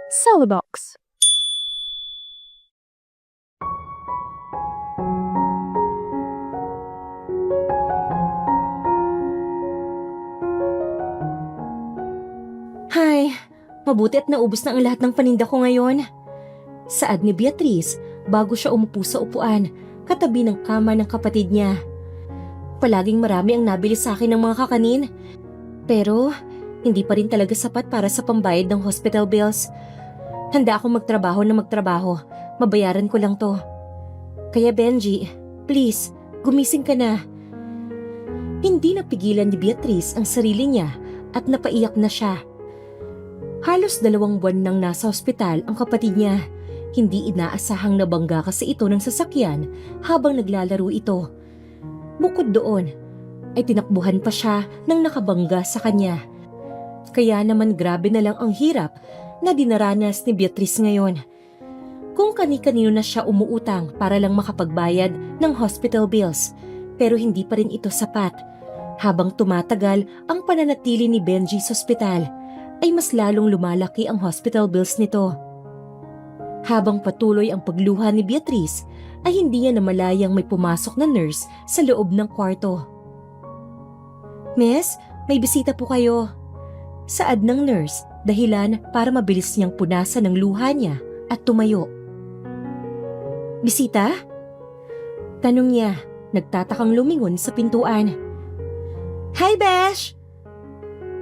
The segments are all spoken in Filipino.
Celebox. Hay, mabuti at naubos na ang lahat ng paninda ko ngayon. Saad ni Beatrice bago siya umupo sa upuan katabi ng kama ng kapatid niya. Palaging marami ang nabili sa akin ng mga kakanin. Pero hindi pa rin talaga sapat para sa pambayad ng hospital bills. Handa akong magtrabaho na magtrabaho. Mabayaran ko lang to. Kaya Benji, please, gumising ka na. Hindi napigilan ni Beatrice ang sarili niya at napaiyak na siya. Halos 2 buwan nang nasa ospital ang kapatid niya. Hindi inaasahang nabangga kasi ito ng sasakyan habang naglalaro ito. Bukod doon, ay tinakbuhan pa siya ng nakabangga sa kanya. Kaya naman grabe na lang ang hirap na dinaranas ni Beatrice ngayon. Kung kani-kanino na siya umuutang para lang makapagbayad ng hospital bills, pero hindi pa rin ito sapat. Habang tumatagal ang pananatili ni Benji sa ospital, ay mas lalong lumalaki ang hospital bills nito. Habang patuloy ang pagluha ni Beatrice, ay hindi niya namalayang may pumasok na nurse sa loob ng kwarto. "Miss, may bisita po kayo." Saad ng nurse, dahilan para mabilis niyang punasan ang luha niya at tumayo. "Bisita?" Tanong niya, nagtatakang lumingon sa pintuan. "Hi, Besh!"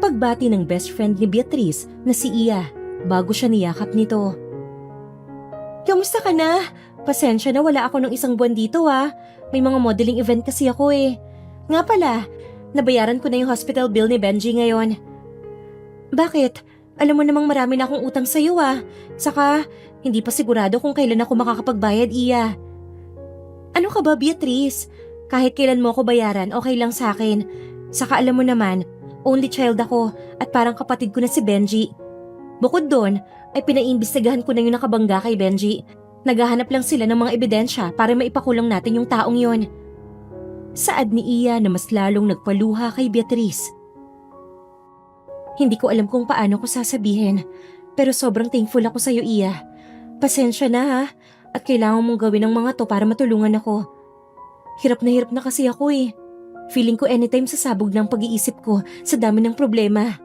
Pagbati ng best friend ni Beatrice na si Iya bago siya niyakap nito. "Kamusta ka na? Pasensya na wala ako ng 1 buwan dito May mga modeling event kasi ako eh. Nga pala, nabayaran ko na yung hospital bill ni Benji ngayon." "Bakit? Alam mo namang marami na akong utang sa'yo Saka, hindi pa sigurado kung kailan ako makakapagbayad, Iya." "Ano ka ba, Beatrice? Kahit kailan mo ako bayaran, okay lang sa akin. Saka alam mo naman, only child ako at parang kapatid ko na si Benji. Bukod doon, ay pinaimbestigahan ko na yung nakabangga kay Benji. Naghahanap lang sila ng mga ebidensya para maipakulong natin yung taong yon." Saad ni Iya na mas lalong nagpaluha kay Beatrice. "Hindi ko alam kung paano ko sasabihin, pero sobrang thankful ako sa'yo, Iya. Pasensya na at kailangan mong gawin ang mga to para matulungan ako. Hirap na kasi ako eh. Feeling ko anytime sasabog ng pag-iisip ko sa dami ng problema."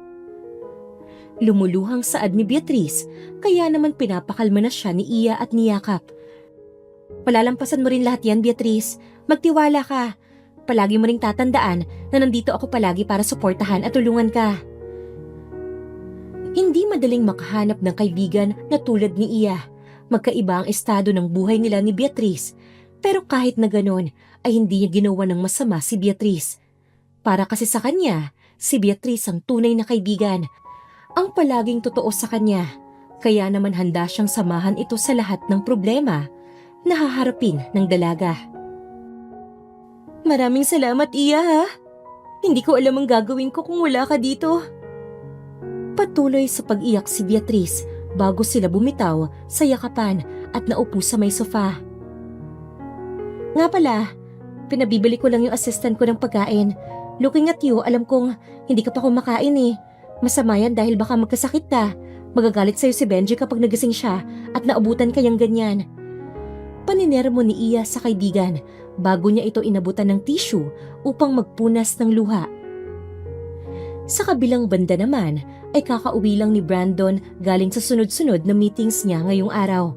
Lumuluhang saad ni Beatrice, kaya naman pinapakalma na siya ni Iya at niyakap. "Palalampasan mo rin lahat yan, Beatrice. Magtiwala ka. Palagi mo ring tatandaan na nandito ako palagi para suportahan at tulungan ka." Hindi madaling makahanap ng kaibigan na tulad ni Iya. Magkaiba ang estado ng buhay nila ni Beatrice, pero kahit na ganon ay hindi niya ginawa ng masama si Beatrice. Para kasi sa kanya, si Beatrice ang tunay na kaibigan, ang palaging totoo sa kanya, kaya naman handa siyang samahan ito sa lahat ng problema na haharapin ng dalaga. "Maraming salamat, Iya Hindi ko alam ang gagawin ko kung wala ka dito." Patuloy sa pag-iyak si Beatrice bago sila bumitaw sa yakapan at naupo sa may sofa. "Nga pala, pinabibili ko lang yung assistant ko ng pagkain. Looking at you, alam kong hindi ka pa kumakain eh. Masama yan dahil baka magkasakit ka. Magagalit sa'yo si Benji kapag nagising siya at naubutan kayang ganyan." Paninermo ni Iya sa kaibigan bago niya ito inabutan ng tissue upang magpunas ng luha. Sa kabilang banda naman ay kakauwi lang ni Brandon galing sa sunod-sunod na meetings niya ngayong araw.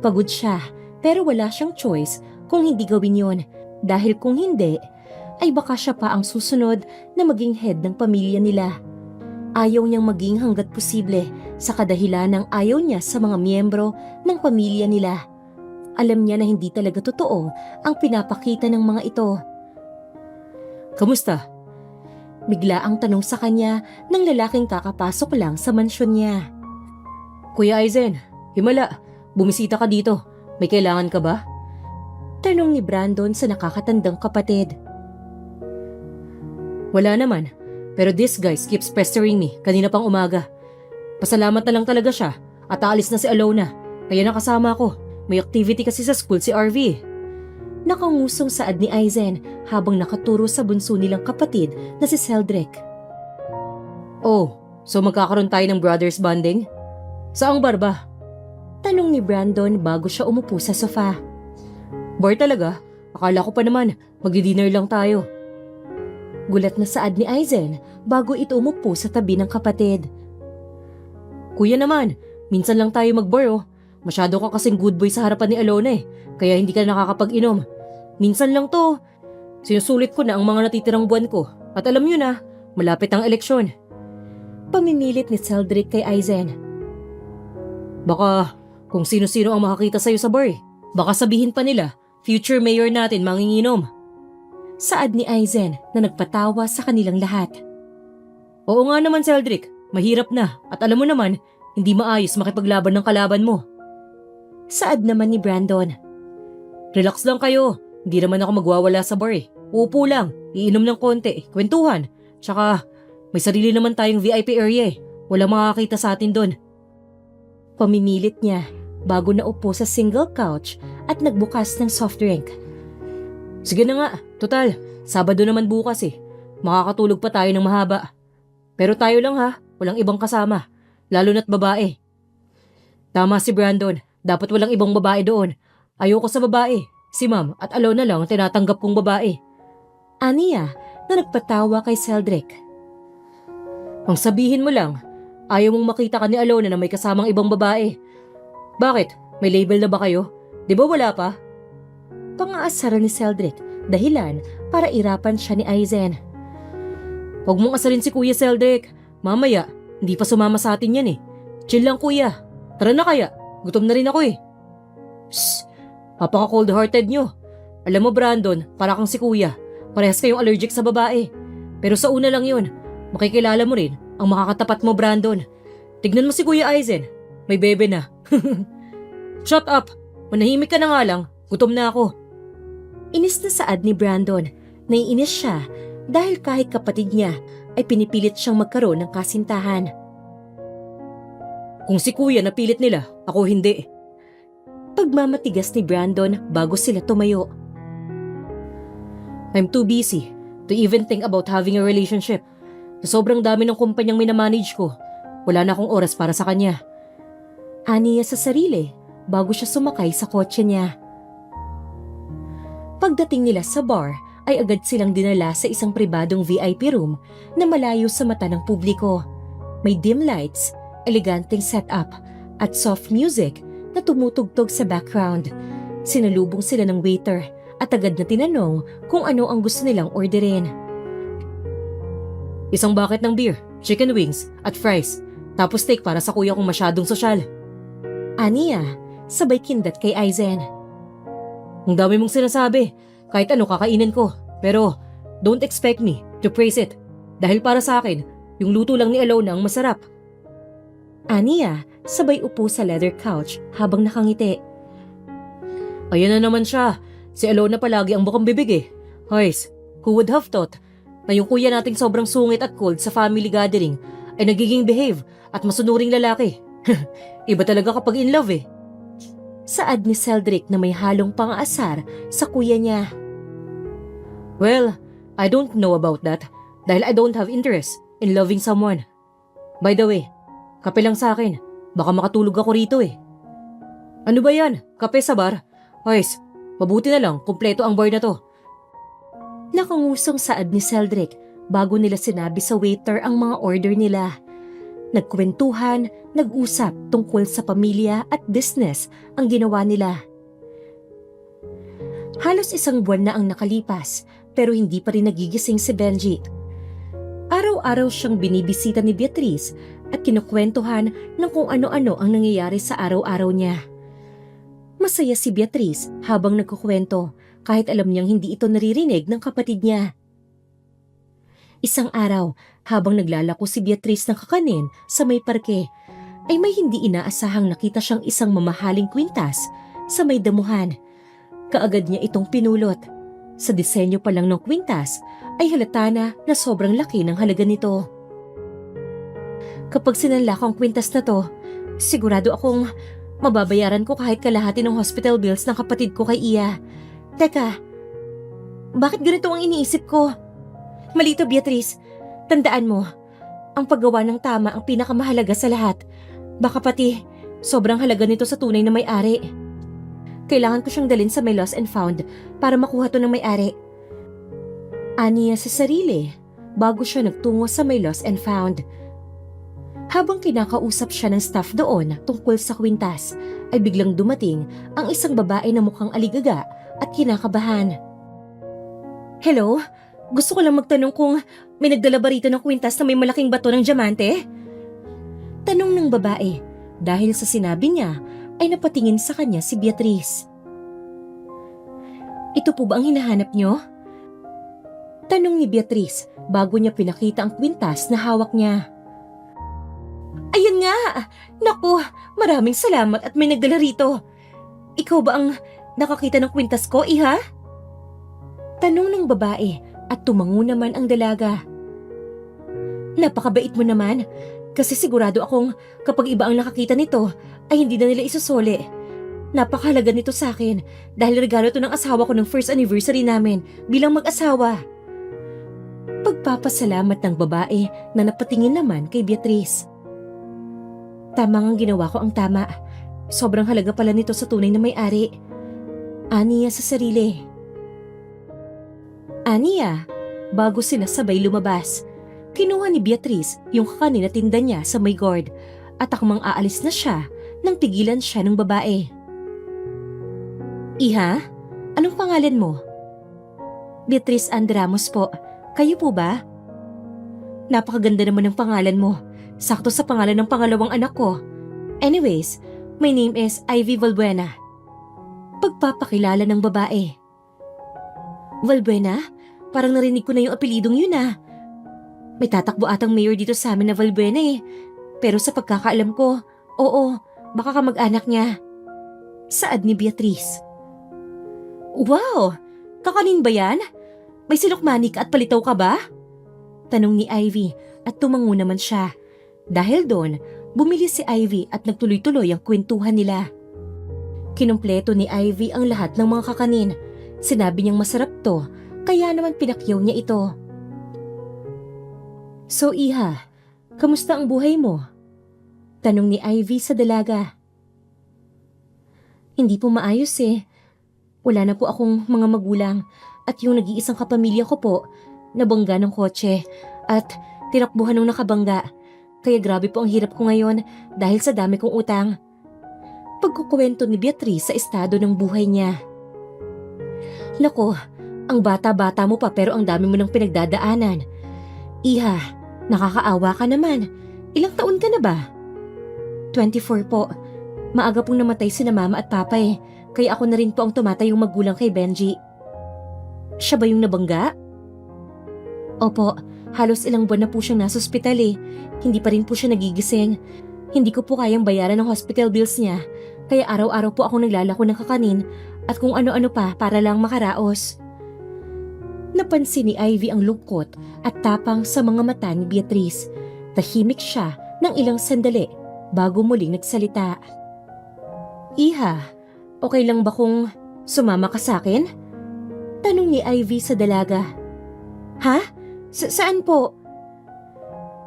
Pagod siya pero wala siyang choice kung hindi gawin yon, dahil kung hindi ay baka siya pa ang susunod na maging head ng pamilya nila. Ayaw niyang maging hanggat posible sa kadahilan ng ayaw niya sa mga miyembro ng pamilya nila. Alam niya na hindi talaga totoo ang pinapakita ng mga ito. "Kamusta?" Bigla ang tanong sa kanya ng lalaking kakapasok lang sa mansyon niya. "Kuya Aizen, himala, bumisita ka dito. May kailangan ka ba?" Tanong ni Brandon sa nakakatandang kapatid. "Wala naman, pero this guy keeps pestering me kanina pang umaga. Pasalamat na lang talaga siya at aalis na si Alona, kaya nakasama ko. May activity kasi sa school si RV." Nakangusong saad ni Aizen habang nakaturo sa bunso nilang kapatid na si Celdric. "Oh, so magkakaroon tayo ng brothers bonding?" Saang bar ba? Tanong ni Brandon bago siya umupo sa sofa. Bar talaga? Akala ko pa naman, mag-dinner lang tayo. Gulat na saad ni Aizen bago ito umupo sa tabi ng kapatid. Kuya naman, minsan lang tayo mag-bar oh. Masyado ka kasing good boy sa harapan ni Alona kaya hindi ka nakakapag-inom. Minsan lang to. Sinusulit ko na ang mga natitirang buwan ko at alam nyo na, malapit ang eleksyon. Pamimilit ni Celdric kay Aizen. Baka kung sino-sino ang makakita sa'yo sa bar baka sabihin pa nila, future mayor natin manginginom. Saad ni Aizen na nagpatawa sa kanilang lahat. Oo nga naman Celdric, mahirap na at alam mo naman, hindi maayos makipaglaban ng kalaban mo. Saad naman ni Brandon. Relax lang kayo, hindi naman ako magwawala sa bar Uupo lang, iinom ng konti, kwentuhan. Tsaka may sarili naman tayong VIP area walang makakita sa atin doon. Pamimilit niya bago naupo sa single couch at nagbukas ng soft drink. Sige na nga, total, Sabado naman bukas Makakatulog pa tayo ng mahaba. Pero tayo lang ha, walang ibang kasama, lalo na't babae. Tama si Brandon, dapat walang ibang babae doon. Ayoko sa babae, si Ma'am at Alona lang ang tinatanggap kong babae. Aniya na nagpatawa kay Celdric. Ang sabihin mo lang, ayaw mong makita ka ni Alona na may kasamang ibang babae. Bakit? May label na ba kayo? Di ba wala pa? Pang-aasara ni Celdric, dahilan para irapan siya ni Aizen. Huwag mong asalin si Kuya Celdric. Mamaya, hindi pa sumama sa atin yan Chill lang kuya. Tara na kaya, gutom na rin ako Shhh, napaka-cold-hearted nyo. Alam mo Brandon, para kang si Kuya. Parehas kayong allergic sa babae. Pero sa una lang yun, makikilala mo rin ang makakatapat mo Brandon. Tignan mo si Kuya Aizen, may bebe na. Shut up, manahimik ka na nga lang, gutom na ako. Inis na saad ni Brandon. Naiinis siya dahil kahit kapatid niya ay pinipilit siyang magkaroon ng kasintahan. Kung si Kuya napilit nila, ako hindi. Pagmamatigas ni Brandon bago sila tumayo. I'm too busy to even think about having a relationship. Sa sobrang dami ng kumpanyang minamanage ko, wala na akong oras para sa kanya. Ani niya sa sarili bago siya sumakay sa kotse niya. Pagdating nila sa bar, ay agad silang dinala sa isang pribadong VIP room na malayo sa mata ng publiko. May dim lights, eleganteng setup, at soft music na tumutugtog sa background. Sinalubong sila ng waiter at agad na tinanong kung ano ang gusto nilang orderin. Isang bucket ng beer, chicken wings, at fries. Tapos steak para sa kuya kong masyadong sosyal. Aniya, sabay kindat kay Aizen. Ang dami mong sinasabi, kahit ano kakainin ko. Pero don't expect me to praise it. Dahil para sa akin, yung luto lang ni Alona ang masarap. Aniya, sabay upo sa leather couch habang nakangiti. Ayan na naman siya. Si Alona palagi ang bukang bibig Hoys, who would have thought na yung kuya nating sobrang sungit at cold sa family gathering ay nagiging behave at masunuring lalaki. Iba talaga kapag in love Saad ni Celdric na may halong pang-aasar sa kuya niya. Well, I don't know about that dahil I don't have interest in loving someone. By the way, kape lang sa akin. Baka makatulog ako rito Ano ba yan? Kape sa bar? Hoys, mabuti na lang kumpleto ang bar na to. Nakangusong saad ni Celdric bago nila sinabi sa waiter ang mga order nila. Nagkwentuhan, nag-usap tungkol sa pamilya at business ang ginawa nila. Halos isang buwan na ang nakalipas pero hindi pa rin nagigising si Benji. Araw-araw siyang binibisita ni Beatrice at kinukwentuhan ng kung ano-ano ang nangyayari sa araw-araw niya. Masaya si Beatrice habang nagkukwento kahit alam niyang hindi ito naririnig ng kapatid niya. Isang araw, habang naglalako si Beatrice ng kakanin sa may parke, ay may hindi inaasahang nakita siyang isang mamahaling kwintas sa may damuhan. Kaagad niya itong pinulot. Sa disenyo pa lang ng kwintas ay halata na sobrang laki ng halaga nito. Kapag sinanla ko ang kwintas na to, sigurado akong mababayaran ko kahit kalahati ng hospital bills ng kapatid ko kay Iya. Teka, bakit ganito ang iniisip ko? Malito Beatrice, tandaan mo, ang paggawa ng tama ang pinakamahalaga sa lahat. Baka pati sobrang halaga nito sa tunay na may-ari. Kailangan ko siyang dalhin sa may lost and found para makuha to ng may-ari. Ani niya sa sarili bago siya nagtungo sa may lost and found. Habang kinakausap siya ng staff doon tungkol sa kwintas, ay biglang dumating ang isang babae na mukhang aligaga at kinakabahan. Hello? Gusto ko lang magtanong kung may nagdala ba rito ng kwintas na may malaking bato ng diamante? Tanong ng babae. Dahil sa sinabi niya, ay napatingin sa kanya si Beatrice. Ito po ba ang hinahanap niyo? Tanong ni Beatrice bago niya pinakita ang kwintas na hawak niya. Ayun nga! Naku, maraming salamat at may nagdala rito. Ikaw ba ang nakakita ng kwintas ko, iha? Tanong ng babae at tumango naman ang dalaga. Napakabait mo naman kasi sigurado akong kapag iba ang nakakita nito ay hindi na nila isusuli. Napakahalaga nito sa akin dahil regalo to ng asawa ko ng first anniversary namin bilang mag-asawa. Pagpapasalamat ng babae na napatingin naman kay Beatrice. Tama ang ginawa ko ang tama. Sobrang halaga pala nito sa tunay na may-ari. Aniya sa sarili. Aniya, bago sila sabay lumabas, kinuha ni Beatrice yung kakanin na tinda niya sa may guard at akmang aalis na siya nang pigilan siya ng babae. Iha, anong pangalan mo? Beatrice Ann Ramos po. Kayo po ba? Napakaganda naman ng pangalan mo. Sakto sa pangalan ng pangalawang anak ko. Anyways, my name is Ivy Valbuena. Pagpapakilala ng babae. Valbuena? Parang narinig ko na yung apelidong yun ah. May tatakbo atang mayor dito sa amin na Valbuena eh. Pero sa pagkakaalam ko, oo, baka kamag-anak niya. Saad ni Beatrice. Wow! Kakanin ba yan? May silukmani ka at palitaw ka ba? Tanong ni Ivy at tumango naman siya. Dahil doon, bumili si Ivy at nagtuloy-tuloy ang kwentuhan nila. Kinumpleto ni Ivy ang lahat ng mga kakanin. Sinabi niyang masarap to, kaya naman pinakyaw niya ito. So iha, kamusta ang buhay mo? Tanong ni Ivy sa dalaga. Hindi po maayos eh. Wala na po akong mga magulang at yung nag-iisang kapamilya ko po, nabangga ng kotse at tinakbuhan ng nakabangga. Kaya grabe po ang hirap ko ngayon dahil sa dami kong utang. Pagkukwento ni Beatrice sa estado ng buhay niya. Nako, ang bata-bata mo pa pero ang dami mo ng pinagdadaanan. Iha, nakakaawa ka naman. Ilang taon ka na ba? 24 po. Maaga pong namatay sina mama at papa eh. Kaya ako na rin po ang tumatayong magulang kay Benji. Siya ba yung nabangga? Opo, halos ilang buwan na po siyang nasa ospital eh. Hindi pa rin po siya nagigising. Hindi ko po kayang bayaran ng hospital bills niya. Kaya araw-araw po ako naglalako ng kakanin at kung ano-ano pa para lang makaraos. Napansin ni Ivy ang lungkot at tapang sa mga mata ni Beatrice. Tahimik siya ng ilang sandali bago muling nagsalita. Iha, okay lang ba kung sumama ka sa akin? Tanong ni Ivy sa dalaga. Ha? Saan po?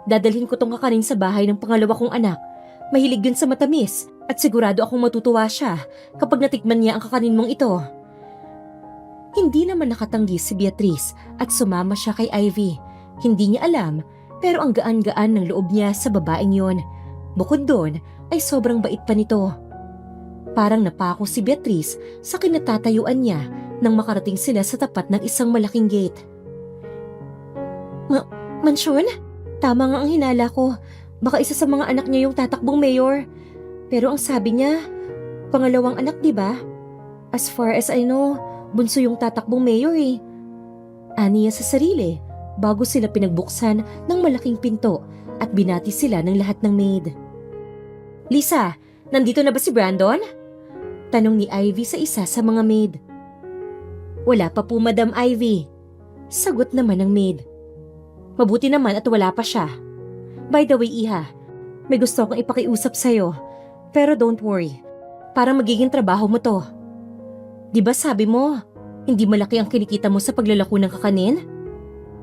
Dadalhin ko tong kakanin sa bahay ng pangalawa kong anak. Mahilig yun sa matamis at sigurado akong matutuwa siya kapag natikman niya ang kakanin mong ito. Hindi naman nakatanggi si Beatrice at sumama siya kay Ivy. Hindi niya alam pero ang gaan-gaan ng loob niya sa babaeng yon. Bukod doon ay sobrang bait pa nito. Parang napako si Beatrice sa kinatatayuan niya nang makarating sila sa tapat ng isang malaking gate. Mansyon? Tama nga ang hinala ko. Baka isa sa mga anak niya yung tatakbong mayor. Pero ang sabi niya, pangalawang anak, di ba? As far as I know, bunso yung tatakbong mayor eh. Ani niya sa sarili bago sila pinagbuksan ng malaking pinto at binati sila ng lahat ng maid. Lisa, nandito na ba si Brandon? Tanong ni Ivy sa isa sa mga maid. Wala pa po, Madam Ivy. Sagot naman ng maid. Mabuti naman at wala pa siya. By the way, Iha, may gusto akong ipakiusap sa'yo. Pero don't worry, parang magiging trabaho mo to. Di ba sabi mo, hindi malaki ang kinikita mo sa paglalako ng kakanin?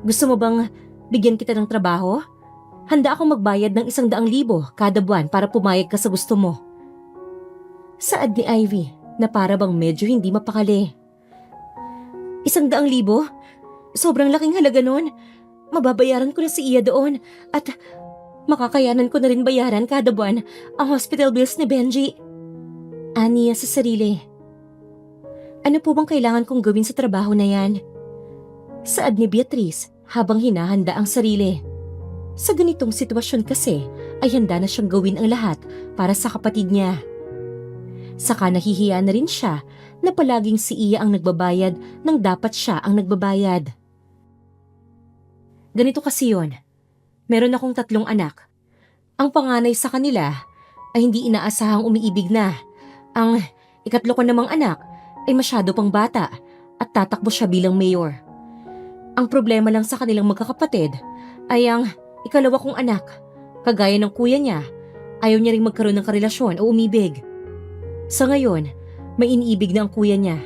Gusto mo bang bigyan kita ng trabaho? Handa akong magbayad ng 100,000 kada buwan para pumayag ka sa gusto mo. Saad ni Ivy na para bang medyo hindi mapakali. 100,000? Sobrang laking halaga nun. Mababayaran ko na si Iya doon at makakayanan ko na rin bayaran kada buwan ang hospital bills ni Benji. Aniya sa sarili. Ano po bang kailangan kong gawin sa trabaho na yan? Saad ni Beatrice habang hinahanda ang sarili. Sa ganitong sitwasyon kasi ay handa na siyang gawin ang lahat para sa kapatid niya. Saka nahihiya na rin siya na palaging si Iya ang nagbabayad nang dapat siya ang nagbabayad. Ganito kasi yon. Meron akong 3 anak. Ang panganay sa kanila ay hindi inaasahang umiibig na. Ang ikatlo ko namang anak ay masyado pang bata at tatakbo siya bilang mayor. Ang problema lang sa kanilang magkakapatid ay ang ikalawa kong anak. Kagaya ng kuya niya, ayaw niya ring magkaroon ng karelasyon o umibig. Sa ngayon, may iniibig na ang kuya niya.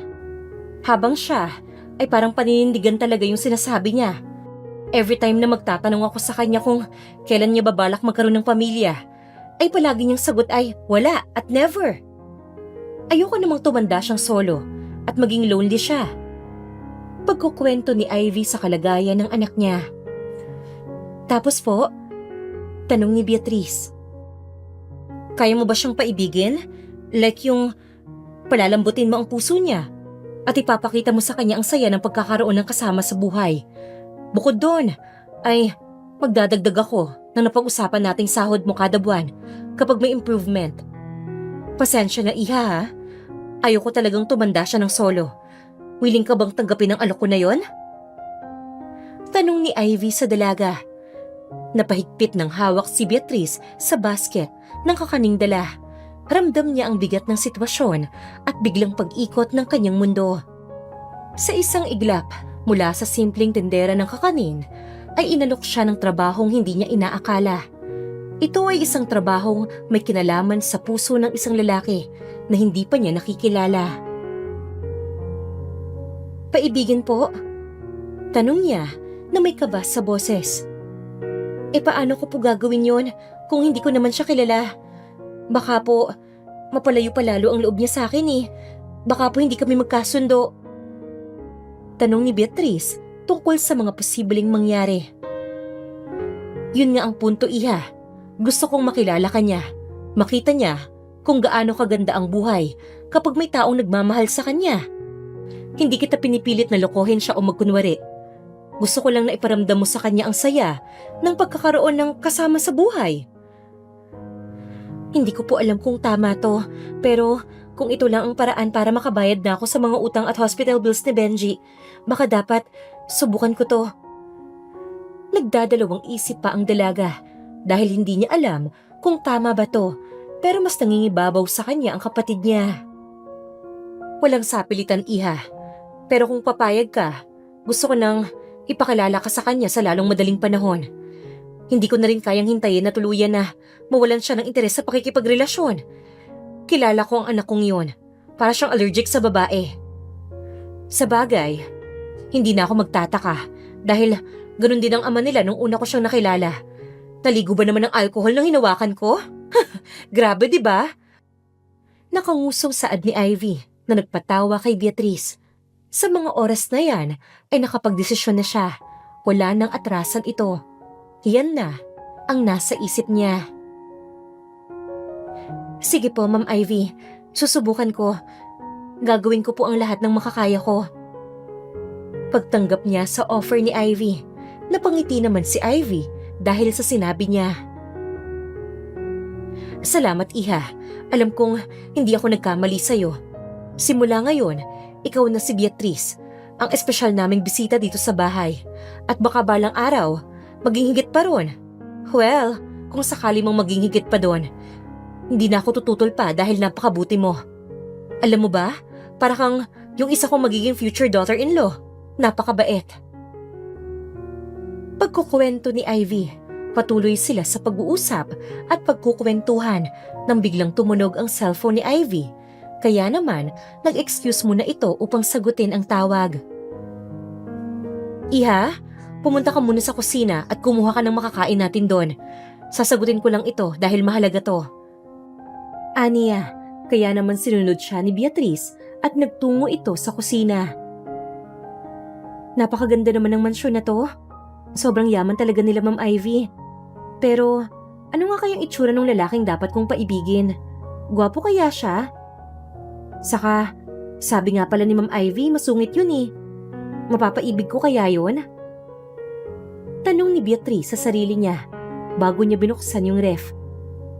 Habang siya ay parang paninindigan talaga yung sinasabi niya. Every time na magtatanong ako sa kanya kung kailan niya babalak magkaroon ng pamilya, ay palagi niyang sagot ay wala at never. Ayoko namang tumanda siyang solo at maging lonely siya. Pagkukwento ni Ivy sa kalagayan ng anak niya. Tapos po, tanong ni Beatrice. Kaya mo ba siyang paibigin? Like yung palalambutin mo ang puso niya at ipapakita mo sa kanya ang saya ng pagkakaroon ng kasama sa buhay. Bukod doon, ay magdadagdag ako ng napag-usapan nating sahod mo kada buwan kapag may improvement. Pasensya na Iha ha. Ayoko talagang tumanda siya ng solo. Willing ka bang tanggapin ang alok ko na yon? Tanong ni Ivy sa dalaga. Napahigpit ng hawak si Beatrice sa basket ng kakaning dala. Ramdam niya ang bigat ng sitwasyon at biglang pag-ikot ng kanyang mundo. Sa isang iglap, mula sa simpleng tendera ng kakanin, ay inalok siya ng trabahong hindi niya inaakala. Ito ay isang trabahong may kinalaman sa puso ng isang lalaki na hindi pa niya nakikilala. Paibigin po? Tanong niya na may kaba sa boses. Paano ko po gagawin yon kung hindi ko naman siya kilala? Baka po mapalayo pa lalo ang loob niya sa akin eh. Baka po hindi kami magkasundo. Tanong ni Beatrice tungkol sa mga posibleng mangyari. Yun nga ang punto, Iha. Gusto kong makilala ka niya. Makita niya kung gaano kaganda ang buhay kapag may taong nagmamahal sa kanya. Hindi kita pinipilit na lokohin siya o magkunwari. Gusto ko lang na iparamdam mo sa kanya ang saya ng pagkakaroon ng kasama sa buhay. Hindi ko po alam kung tama to, pero kung ito lang ang paraan para makabayad na ako sa mga utang at hospital bills ni Benji, baka dapat subukan ko to. Nagdadalawang isip pa ang dalaga dahil hindi niya alam kung tama ba to, pero mas nangingibabaw sa kanya ang kapatid niya. Walang sapilitan, Iha, pero kung papayag ka, gusto ko nang ipakilala ka sa kanya sa lalong madaling panahon. Hindi ko na rin kayang hintayin na tuluyan na mawalan siya ng interes sa pakikipagrelasyon. Kilala ko ang anak kong yun. Para siyang allergic sa babae. Sa bagay, hindi na ako magtataka dahil ganun din ang ama nila nung una ko siyang nakilala. Naligo ba naman ng alkohol nang hinawakan ko? Grabe, di ba? Nakangusong saad ni Ivy na nagpatawa kay Beatrice. Sa mga oras na yan ay nakapagdesisyon na siya. Wala nang atrasan ito. Yan na ang nasa isip niya. Sige po, Ma'am Ivy. Susubukan ko. Gagawin ko po ang lahat ng makakaya ko. Pagtanggap niya sa offer ni Ivy, napangiti naman si Ivy dahil sa sinabi niya. Salamat, Iha. Alam kong hindi ako nagkamali sa'yo. Simula ngayon, ikaw na si Beatrice, ang espesyal naming bisita dito sa bahay. At baka balang araw, maging higit pa ron. Well, kung sakali mong maging higit pa doon, hindi na ako tututol pa dahil napakabuti mo. Alam mo ba, para kang yung isa kong magiging future daughter-in-law. Napakabait. Pagkukwento ni Ivy, patuloy sila sa pag-uusap at pagkukwentuhan nang biglang tumunog ang cellphone ni Ivy. Kaya naman, nag-excuse muna ito upang sagutin ang tawag. Iha, Pumunta ka muna sa kusina at kumuha ka ng makakain natin doon. Sasagutin ko lang ito dahil mahalaga to. Aniya, kaya naman sinunod siya ni Beatrice at nagtungo ito sa kusina. Napakaganda naman ng mansyon na to. Sobrang yaman talaga nila, Ma'am Ivy. Pero ano nga kayang itsura ng lalaking dapat kong paibigin? Gwapo kaya siya? Saka, sabi nga pala ni Ma'am Ivy, masungit yun eh. Mapapaibig ko kaya yun? Tanong ni Beatrice sa sarili niya bago niya binuksan yung ref.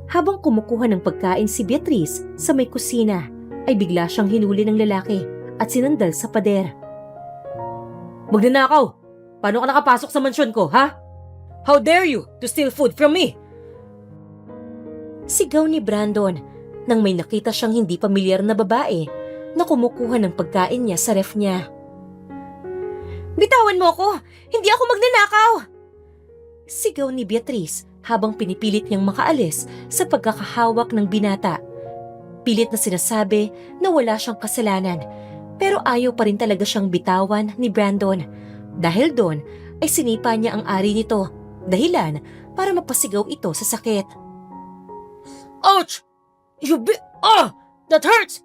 Habang kumukuha ng pagkain si Beatrice sa may kusina, ay bigla siyang hinuli ng lalaki at sinandal sa pader. Magnanakaw! Paano ka nakapasok sa mansyon ko, ha? How dare you to steal food from me? Sigaw ni Brandon nang may nakita siyang hindi pamilyar na babae na kumukuha ng pagkain niya sa ref niya. Bitawan mo ako! Hindi ako magnanakaw! Sigaw ni Beatrice habang pinipilit niyang makaalis sa pagkakahawak ng binata. Pilit na sinasabi na wala siyang kasalanan pero ayaw pa rin talaga siyang bitawan ni Brandon. Dahil doon ay sinipa niya ang ari nito, dahilan para mapasigaw ito sa sakit. Ouch! That hurts!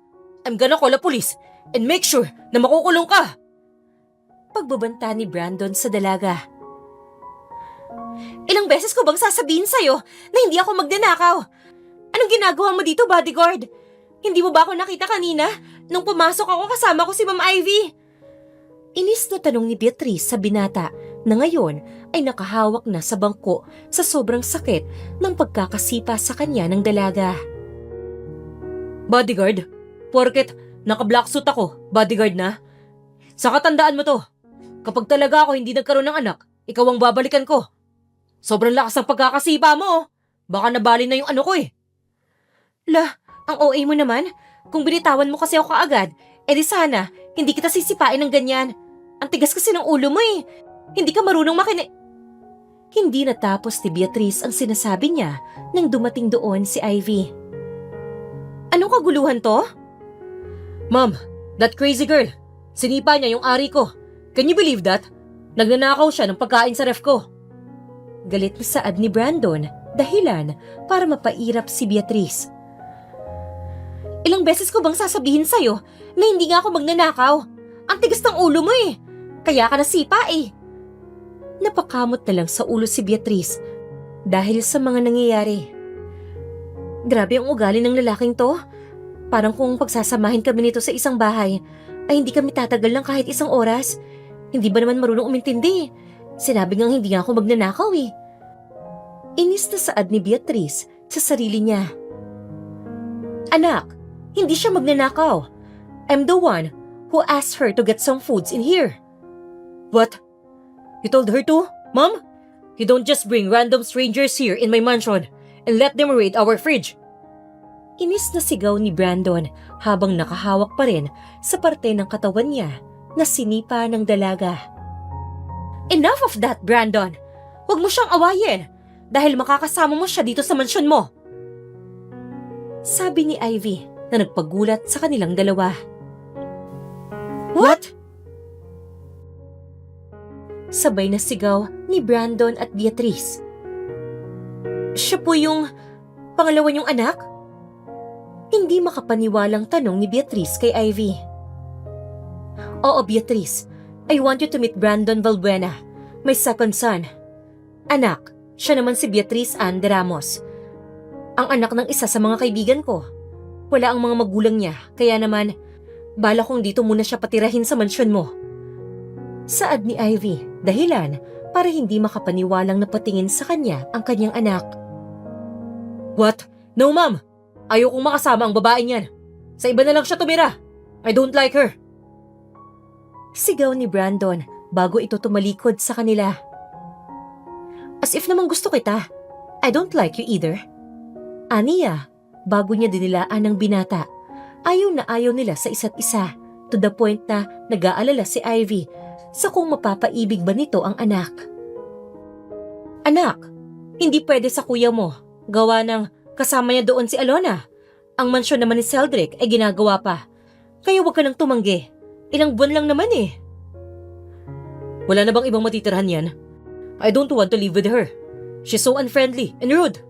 I'm gonna call the police and make sure na makukulong ka! Pagbabanta ni Brandon sa dalaga. Ilang beses ko bang sasabihin sa'yo na hindi ako magnanakaw? Anong ginagawa mo dito, bodyguard? Hindi mo ba ako nakita kanina nung pumasok ako kasama ko si Ma'am Ivy? Inis na tanong ni Beatrice sa binata na ngayon ay nakahawak na sa bangko sa sobrang sakit ng pagkakasipa sa kanya ng dalaga. Bodyguard, porket naka-black suit ako, bodyguard na. Saka tandaan mo to, kapag talaga ako hindi nagkaroon ng anak, ikaw ang babalikan ko. Sobrang lakas ng pagkakasipa mo, baka nabali na yung ano ko eh. Ang OA mo naman, kung binitawan mo kasi ako kaagad, edi sana hindi kita sisipain ng ganyan. Ang tigas kasi ng ulo mo eh. Hindi ka marunong Hindi natapos ni Beatrice ang sinasabi niya nang dumating doon si Ivy. Anong kaguluhan to? Ma'am, that crazy girl. Sinipa niya yung ari ko. Can you believe that? Nagnanakaw siya ng pagkain sa ref ko. Galit na saad ni Brandon, dahilan para mapairap si Beatrice. Ilang beses ko bang sasabihin sa'yo na hindi nga ako magnanakaw? Ang tigas ng ulo mo eh. Kaya ka nasipa eh. Napakamot na lang sa ulo si Beatrice dahil sa mga nangyayari. Grabe ang ugali ng lalaking to. Parang kung pagsasamahin kami nito sa isang bahay, ay hindi kami tatagal lang kahit isang oras. Hindi ba naman marunong umintindi? Sinabi ngang hindi nga ako magnanakaw eh. Inis na saad ni Beatrice sa sarili niya. Anak, hindi siya magnanakaw. I'm the one who asked her to get some foods in here. What? You told her to, Mom? You don't just bring random strangers here in my mansion and let them raid our fridge. Inis na sigaw ni Brandon habang nakahawak pa rin sa parte ng katawan niya na sinipa ng dalaga. Enough of that, Brandon! Huwag mo siyang awayin dahil makakasama mo siya dito sa mansyon mo. Sabi ni Ivy na nagpagulat sa kanilang dalawa. What? Sabay na sigaw ni Brandon at Beatrice. Siya po yung pangalawa niyong anak? Hindi makapaniwalang tanong ni Beatrice kay Ivy. Oo, Beatrice. I want you to meet Brandon Valbuena, my second son. Anak, siya naman si Beatrice Ann de Ramos. Ang anak ng isa sa mga kaibigan ko. Wala ang mga magulang niya, kaya naman, bala kong dito muna siya patirahin sa mansyon mo. Saad ni Ivy, dahilan para hindi makapaniwalang napatingin sa kanya ang kanyang anak. What? No, Ma'am! Ayaw kong makasama ang babaeng yan. Sa iba na lang siya tumira. I don't like her. Sigaw ni Brandon bago ito tumalikod sa kanila. As if namang gusto kita. I don't like you either. Aniya, bago niya dinilaan ng binata. Ayaw na ayaw nila sa isa't isa, to the point na nag-aalala si Ivy sa kung mapapaibig ba nito ang anak. Anak, hindi pwede sa kuya mo. Gawa ng kasama niya doon si Alona. Ang mansyon naman ni Celdric ay ginagawa pa. Kaya huwag ka nang tumanggi. Ilang buwan lang naman eh. Wala na bang ibang matitirhan yan? I don't want to live with her. She's so unfriendly and rude.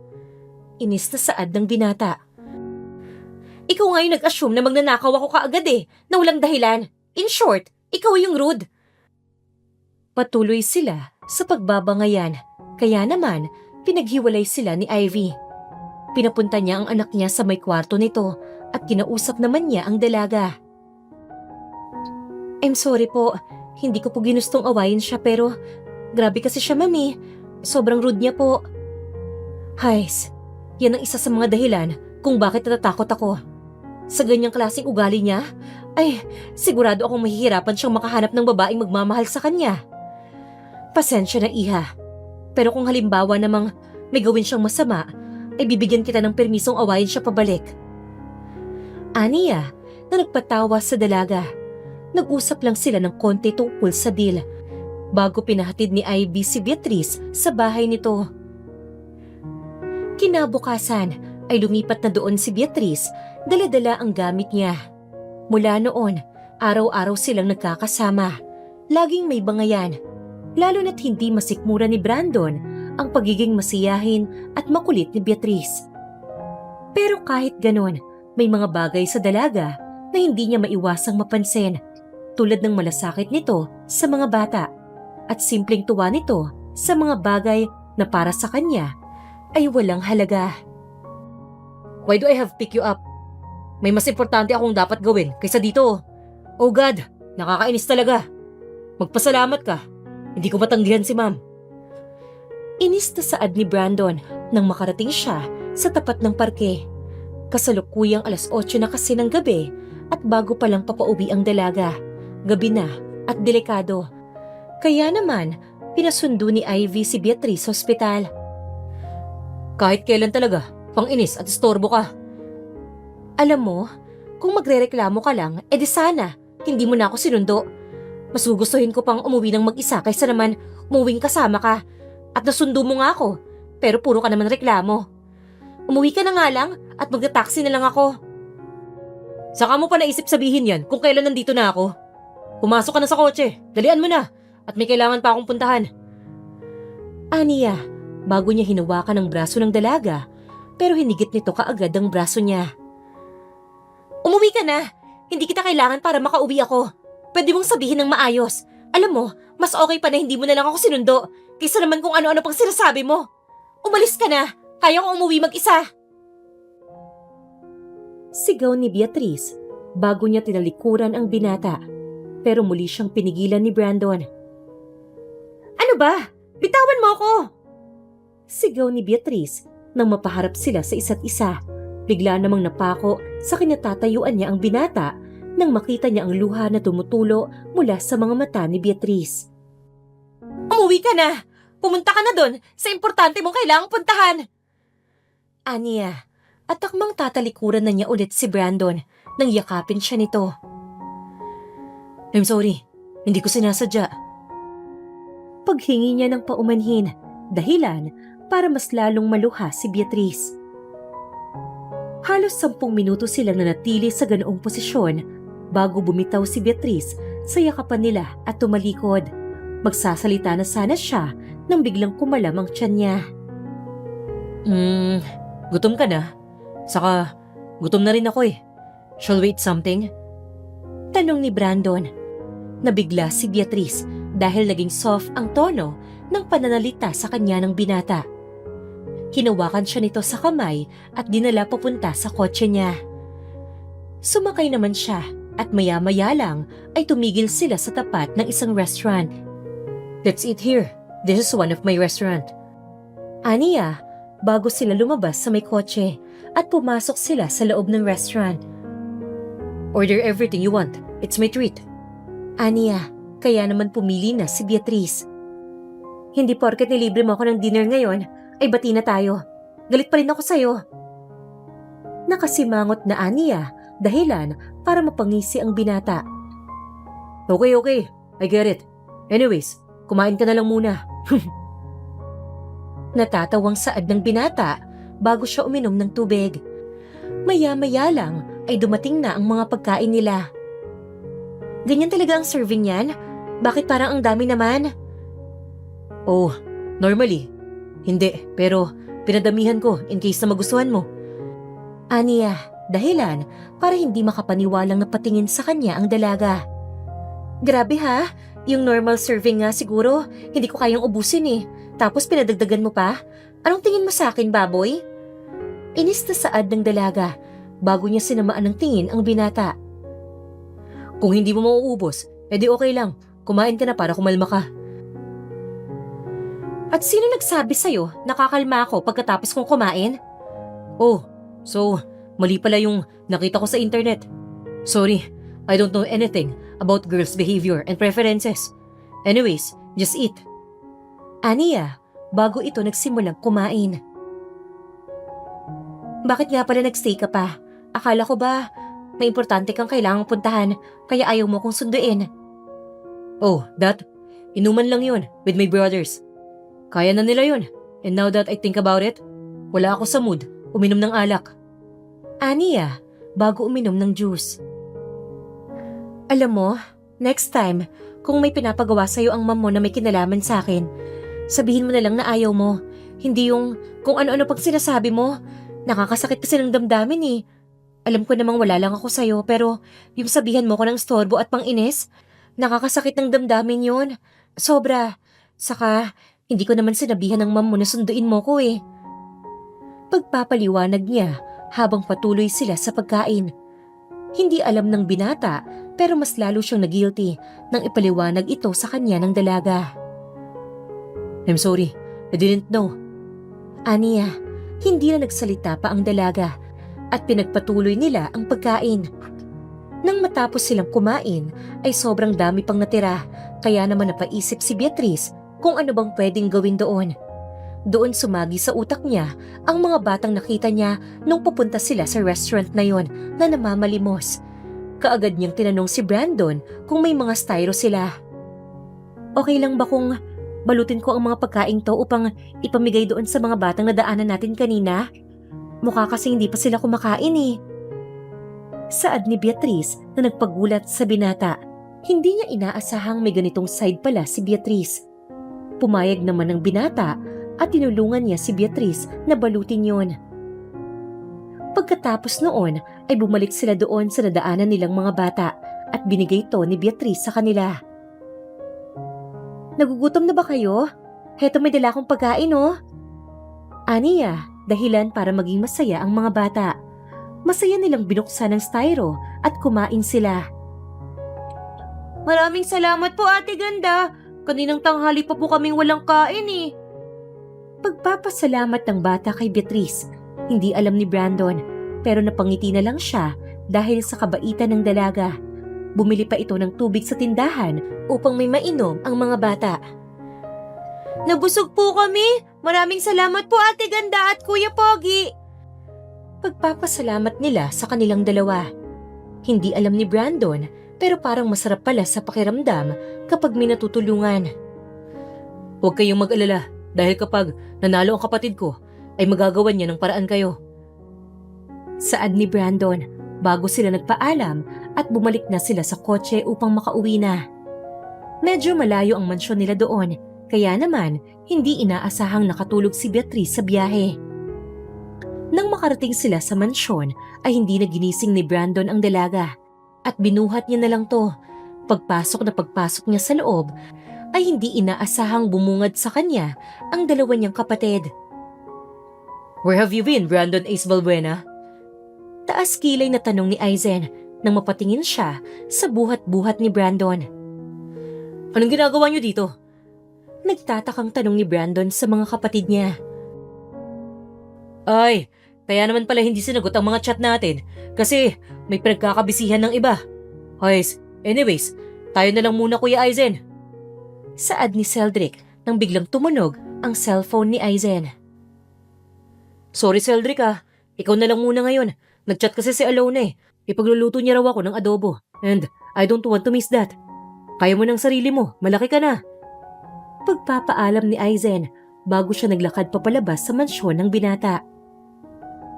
Inis na saad ng binata. Ikaw nga yung nag-assume na magnanakaw ako kaagad na walang dahilan. In short, ikaw yung rude. Patuloy sila sa pagbabangayan, kaya naman pinaghiwalay sila ni Ivy. Pinapunta niya ang anak niya sa may kwarto nito at kinausap naman niya ang dalaga. I'm sorry po, hindi ko po ginustong awayin siya pero grabe kasi siya mami, sobrang rude niya po. Hays, yan ang isa sa mga dahilan kung bakit natatakot ako. Sa ganyang klaseng ugali niya, ay sigurado akong mahihirapan siyang makahanap ng babaeng magmamahal sa kanya. Pasensya na iha, pero kung halimbawa namang may gawin siyang masama, ay bibigyan kita ng permisong awayin siya pabalik. Aniya na nagpatawa sa dalaga. Nag-usap lang sila ng konti tungkol sa deal bago pinahatid ni Ivy si Beatrice sa bahay nito. Kinabukasan ay lumipat na doon si Beatrice, dala-dala ang gamit niya. Mula noon, araw-araw silang nagkakasama. Laging may bangayan, lalo na't hindi masikmura ni Brandon ang pagiging masiyahin at makulit ni Beatrice. Pero kahit ganon, may mga bagay sa dalaga na hindi niya maiwasang mapansin, tulad ng malasakit nito sa mga bata at simpleng tuwa nito sa mga bagay na para sa kanya ay walang halaga. Why do I have pick you up? May mas importante akong dapat gawin kaysa dito. Oh God, nakakainis talaga. Magpasalamat ka. Hindi ko matanggihan si ma'am. Inis na saad ni Brandon nang makarating siya sa tapat ng parke. Kasalukuyang 8:00 na kasi ng gabi at bago pa lang papauwi ang dalaga. Gabi na at delikado. Kaya naman, pinasundo ni Ivy si Beatrice sa ospital. Kahit kailan talaga, pang-inis at istorbo ka. Alam mo, kung magrereklamo ka lang, edi sana, hindi mo na ako sinundo. Mas gugustuhin ko pang umuwi ng mag-isa kaysa naman umuwing kasama ka. At nasundo mo nga ako, pero puro ka naman reklamo. Umuwi ka na nga lang at magta-taxi na lang ako. Saka mo pa naisip sabihin yan kung kailan nandito na ako. Pumasok ka na sa kotse, dalian mo na, at may kailangan pa akong puntahan. Aniya, bago niya hinawakan ang braso ng dalaga, pero hinigit nito kaagad ang braso niya. Umuwi ka na, hindi kita kailangan para makauwi ako. Pwede mong sabihin ng maayos. Alam mo, mas okay pa na hindi mo na lang ako sinundo, kaysa naman kung ano-ano pang sinasabi mo. Umalis ka na, kaya ko umuwi mag-isa. Sigaw ni Beatrice bago niya tinalikuran ang binata, pero muli siyang pinigilan ni Brandon. Ano ba? Bitawan mo ako! Sigaw ni Beatrice nang mapaharap sila sa isa't isa. Bigla namang napako sa kinatatayuan niya ang binata nang makita niya ang luha na tumutulo mula sa mga mata ni Beatrice. Umuwi ka na! Pumunta ka na doon sa importante mong kailangang puntahan! Aniya, at akmang tatalikuran na niya ulit si Brandon nang yakapin siya nito. I'm sorry, hindi ko sinasadya. Paghingi niya ng paumanhin, dahilan para mas lalong maluha si Beatrice. Halos 10 minuto silang nanatili sa ganoong posisyon bago bumitaw si Beatrice sa yakapan nila at tumalikod. Magsasalita na sana siya nang biglang kumalam ang tiyan niya. Gutom ka na? Saka, gutom na rin ako eh. Shall we eat something? Tanong ni Brandon. Nabigla si Beatrice dahil naging soft ang tono ng pananalita sa kanya ng binata. Hinawakan siya nito sa kamay at dinala papunta sa kotse niya. Sumakay naman siya at maya-maya lang ay tumigil sila sa tapat ng isang restaurant. Let's eat here. This is one of my restaurant. Aniya, bago sila lumabas sa may kotse at pumasok sila sa loob ng restaurant. Order everything you want. It's my treat. Aniya, kaya naman pumili na si Beatrice. Hindi porket nilibre mo ako ng dinner ngayon, ay bati na tayo. Galit pa rin ako sa'yo. Nakasimangot na Aniya, dahilan para mapangisi ang binata. Okay. I get it. Anyways, kumain ka na lang muna. Natatawang saad ng binata bago siya uminom ng tubig. Maya-maya lang ay dumating na ang mga pagkain nila. Ganyan talaga ang serving niyan? Bakit parang ang dami naman? Oh, Normally, hindi. Pero pinadamihan ko in case na magustuhan mo. Aniya, dahilan para hindi makapaniwalang napatingin sa kanya ang dalaga. Grabe ha, yung normal serving nga siguro, hindi ko kayang ubusin eh. Tapos pinadagdagan mo pa? Anong tingin mo sa akin, baboy? Inis na saad ng dalaga bago niya sinamaan ng tingin ang binata. Kung hindi mo mauubos, edi okay lang. Kumain ka na para kumalma ka. At sino nagsabi sa'yo nakakalma ako pagkatapos kong kumain? Oh, so mali pala yung nakita ko sa internet. Sorry, I don't know anything about girls' behavior and preferences. Anyways, just eat. Aniya, bago ito nagsimulang kumain. Bakit nga pala nagstay ka pa? Akala ko ba may importante kang kailangang puntahan kaya ayaw mo kong sunduin? Oh, that? Inuman lang yun with my brothers. Kaya na nila yun. And now that I think about it, wala ako sa mood uminom ng alak. Aniya, bago uminom ng juice. Alam mo, next time, kung may pinapagawa sa'yo ang mom mo na may kinalaman sa akin, sabihin mo na lang na ayaw mo. Hindi yung kung ano-ano pag sinasabi mo. Nakakasakit kasi ng damdamin eh. Alam ko namang wala lang ako sa'yo pero yung sabihan mo ko ng storbo at pang-inis, nakakasakit ng damdamin yun. Sobra. Saka, hindi ko naman sinabihan ng mom mo na sunduin mo ko eh. Pagpapaliwanag niya habang patuloy sila sa pagkain. Hindi alam ng binata pero mas lalo siyang nag-guilty nang ipaliwanag ito sa kanya ng dalaga. I'm sorry, I didn't know. Aniya, hindi na nagsalita pa ang dalaga at pinagpatuloy nila ang pagkain. Nang matapos silang kumain ay sobrang dami pang natira kaya naman napaisip si Beatrice kung ano bang pwedeng gawin doon. Doon sumagi sa utak niya ang mga batang nakita niya nung pupunta sila sa restaurant na yon na namamalimos. Kaagad niyang tinanong si Brandon kung may mga styro sila. Okay lang ba kung balutin ko ang mga pagkain to upang ipamigay doon sa mga batang nadaanan natin kanina? Mukha kasi hindi pa sila kumakain eh. Saad ni Beatrice na nagpagulat sa binata. Hindi niya inaasahang may ganitong side pala si Beatrice. Pumayag naman ng binata at tinulungan niya si Beatrice na balutin yon. Pagkatapos noon ay bumalik sila doon sa nadaanan nilang mga bata at binigay to ni Beatrice sa kanila. Nagugutom na ba kayo? Heto may dala akong pagkain oh. Aniya, dahilan para maging masaya ang mga bata. Masaya nilang binuksan ng styro at kumain sila. Maraming salamat po Ate Ganda. Kaninang tanghali pa po kaming walang kain eh. Pagpapasalamat ng bata kay Beatrice. Hindi alam ni Brandon pero napangiti na lang siya dahil sa kabaitan ng dalaga. Bumili pa ito ng tubig sa tindahan upang may mainom ang mga bata. Nabusog po kami. Maraming salamat po Ate Ganda at Kuya Pogi. Pagpapasalamat nila sa kanilang dalawa. Hindi alam ni Brandon pero parang masarap pala sa pakiramdam kapag may natutulungan. Huwag kayong mag-alala dahil kapag nanalo ang kapatid ko ay magagawan niya ng paraan kayo. Saad ni Brandon bago sila nagpaalam at bumalik na sila sa kotse upang makauwi na. Medyo malayo ang mansyon nila doon kaya naman hindi inaasahang nakatulog si Beatrice sa biyahe. Nang makarating sila sa mansyon ay hindi na ginising ni Brandon ang dalaga at binuhat niya na lang to. Pagpasok niya sa loob ay hindi inaasahang bumungad sa kanya ang dalawa niyang kapatid. Where have you been, Brandon Ace Balbuena? Taas kilay na tanong ni Aizen nang mapatingin siya sa buhat-buhat ni Brandon. Anong ginagawa niyo dito? Nagtatakang tanong ni Brandon sa mga kapatid niya. Ay, kaya naman pala hindi sinagot ang mga chat natin kasi may pinagkakabisihan ng iba. Anyways, tayo na lang muna Kuya Aizen. Saad ni Celdric nang biglang tumunog ang cellphone ni Aizen. Sorry Celdric ikaw na lang muna ngayon. Nagchat kasi si Alona eh. Ipagluluto niya raw ako ng adobo and I don't want to miss that. Kaya mo ng sarili mo, malaki ka na. Pagpapaalam ni Aizen bago siya naglakad papalabas sa mansyon ng binata.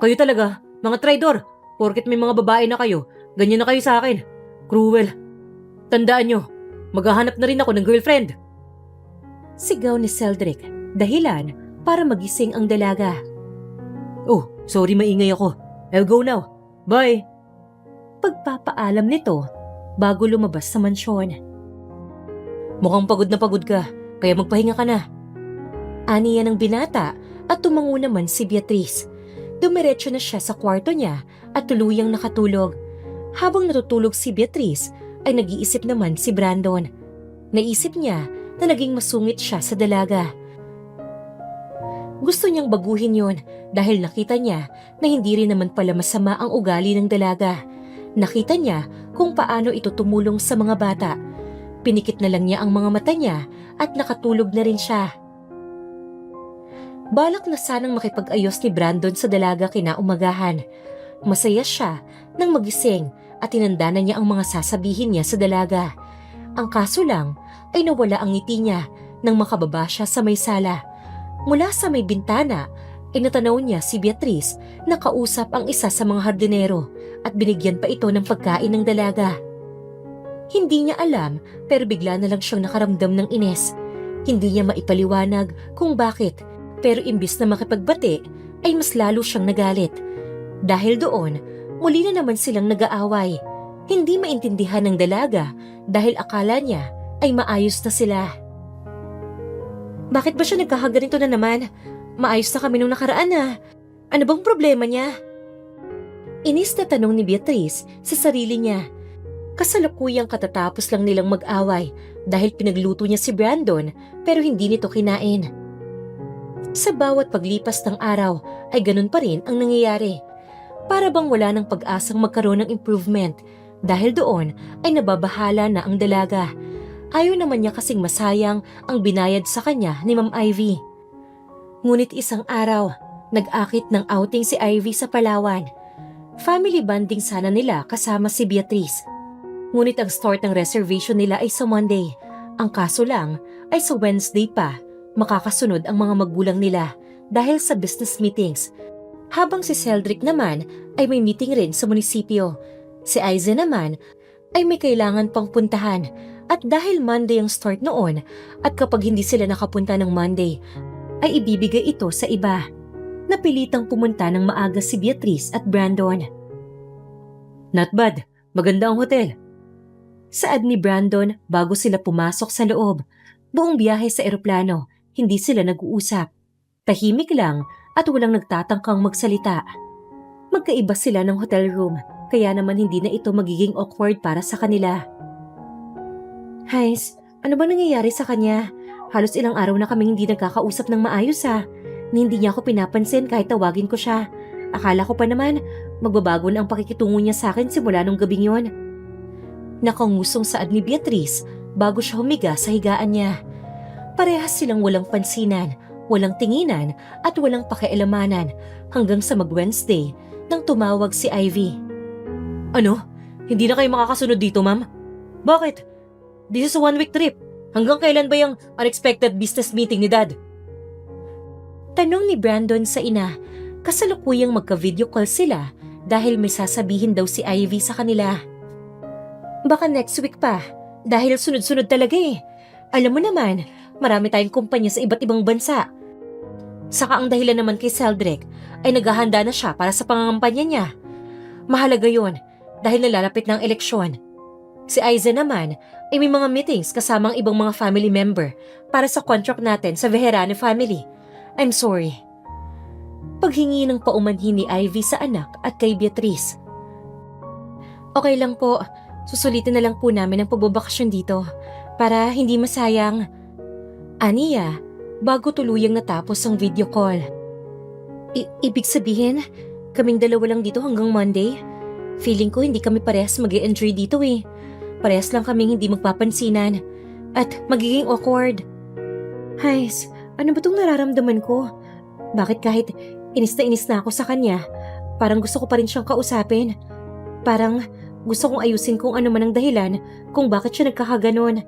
Kayo talaga, mga traidor. Porket may mga babae na kayo, ganyan na kayo sa akin. Cruel. Tandaan nyo, maghahanap na rin ako ng girlfriend. Sigaw ni Celdric Dahilan para magising ang dalaga. Oh, sorry maingay ako. I'll go now. Bye! Pagpapaalam nito bago lumabas sa mansyon. Mukhang pagod na pagod ka, kaya magpahinga ka na. Aniya ng binata at tumango naman si Beatrice. Dumiretso na siya sa kwarto niya at tuluyang nakatulog. Habang natutulog si Beatrice ay nag-iisip naman si Brandon. Naisip niya na naging masungit siya sa dalaga. Gusto niyang baguhin yon dahil nakita niya na hindi rin naman pala masama ang ugali ng dalaga. Nakita niya kung paano ito tumulong sa mga bata. Pinikit na lang niya ang mga mata niya at nakatulog na rin siya. Balak na sanang makipag-ayos ni Brandon sa dalaga kinaumagahan. Masaya siya nang magising at tinanda na niya ang mga sasabihin niya sa dalaga. Ang kaso lang ay nawala ang ngiti niya nang makababa siya sa may sala. Mula sa may bintana ay natanaw niya si Beatrice na kausap ang isa sa mga hardinero at binigyan pa ito ng pagkain ng dalaga. Hindi niya alam pero bigla na lang siyang nakaramdam ng ines. Hindi niya maipaliwanag kung bakit pero imbis na makipagbati ay mas lalo siyang nagalit. Dahil doon, muli na naman silang nag-aaway. Hindi maintindihan ng dalaga dahil akala niya ay maayos na sila. Bakit ba siya nagkakaganito na naman? Maayos na kami nung nakaraan na. Ano bang problema niya? Inis na tanong ni Beatrice sa sarili niya. Kasalukuyang katatapos lang nilang mag-away dahil pinagluto niya si Brandon pero hindi nito kinain. Sa bawat paglipas ng araw ay ganun pa rin ang nangyayari. Para bang wala ng pag-asang magkaroon ng improvement dahil doon ay nababahala na ang dalaga. Ayaw naman niya kasing masayang ang binayad sa kanya ni Ma'am Ivy. Ngunit isang araw, nag-akit ng outing si Ivy sa Palawan. Family bonding sana nila kasama si Beatrice. Ngunit ang start ng reservation nila ay sa Monday. Ang kaso lang ay sa Wednesday pa makakasunod ang mga magulang nila dahil sa business meetings. Habang si Celdric naman ay may meeting rin sa munisipyo. Si Aiza naman ay may kailangan pang puntahan at dahil Monday ang start noon at kapag hindi sila nakapunta ng Monday ay ibibigay ito sa iba. Napilitang pumunta ng maaga si Beatrice at Brandon. Not bad, maganda ang hotel. Saad ni Brandon bago sila pumasok sa loob. Buong biyahe sa eroplano, hindi sila nag-uusap. Tahimik lang at walang nagtatangkang magsalita. Magkaiba sila ng hotel room, kaya naman hindi na ito magiging awkward para sa kanila. Hais, ano ba nangyayari sa kanya? Halos ilang araw na kaming hindi nagkakausap ng maayos Hindi niya ako pinapansin kahit tawagin ko siya. Akala ko pa naman, magbabago na ang pakikitungo niya sa akin simula nung gabing yon. Nakangusong saad ni Beatrice bago siya humiga sa higaan niya. Parehas silang walang pansinan, walang tinginan at walang pakialamanan hanggang sa mag-Wednesday nang tumawag si Ivy. Ano? Hindi na kayo makakasunod dito, ma'am? Bakit? This is a one-week trip. Hanggang kailan ba yung unexpected business meeting ni Dad? Tanong ni Brandon sa ina. Kasalukuyang magka-video call sila dahil may sasabihin daw si Ivy sa kanila. Baka next week pa, dahil sunod-sunod talaga Alam mo naman, marami tayong kumpanya sa iba't ibang bansa. Saka ang dahilan naman kay Celdric ay naghahanda na siya para sa pangangampanya niya. Mahalaga yon dahil nalalapit ng eleksyon. Si Aiza naman ay may mga meetings kasama ang ibang mga family member para sa contract natin sa Vejerano family. I'm sorry. Paghingi ng paumanhin ni Ivy sa anak at kay Beatrice. Okay lang po, susulitin na lang po namin ang pagbabakasyon dito para hindi masayang. Aniya, bago tuluyang natapos ang video call. Ibig sabihin, kaming dalawa lang dito hanggang Monday? Feeling ko hindi kami parehas mag-e-enjoy dito Parehas lang kaming hindi magpapansinan at magiging awkward. Hais, ano ba itong nararamdaman ko? Bakit kahit inis na ako sa kanya, parang gusto ko pa rin siyang kausapin. Parang gusto kong ayusin kung ano man ang dahilan kung bakit siya nagkakaganon.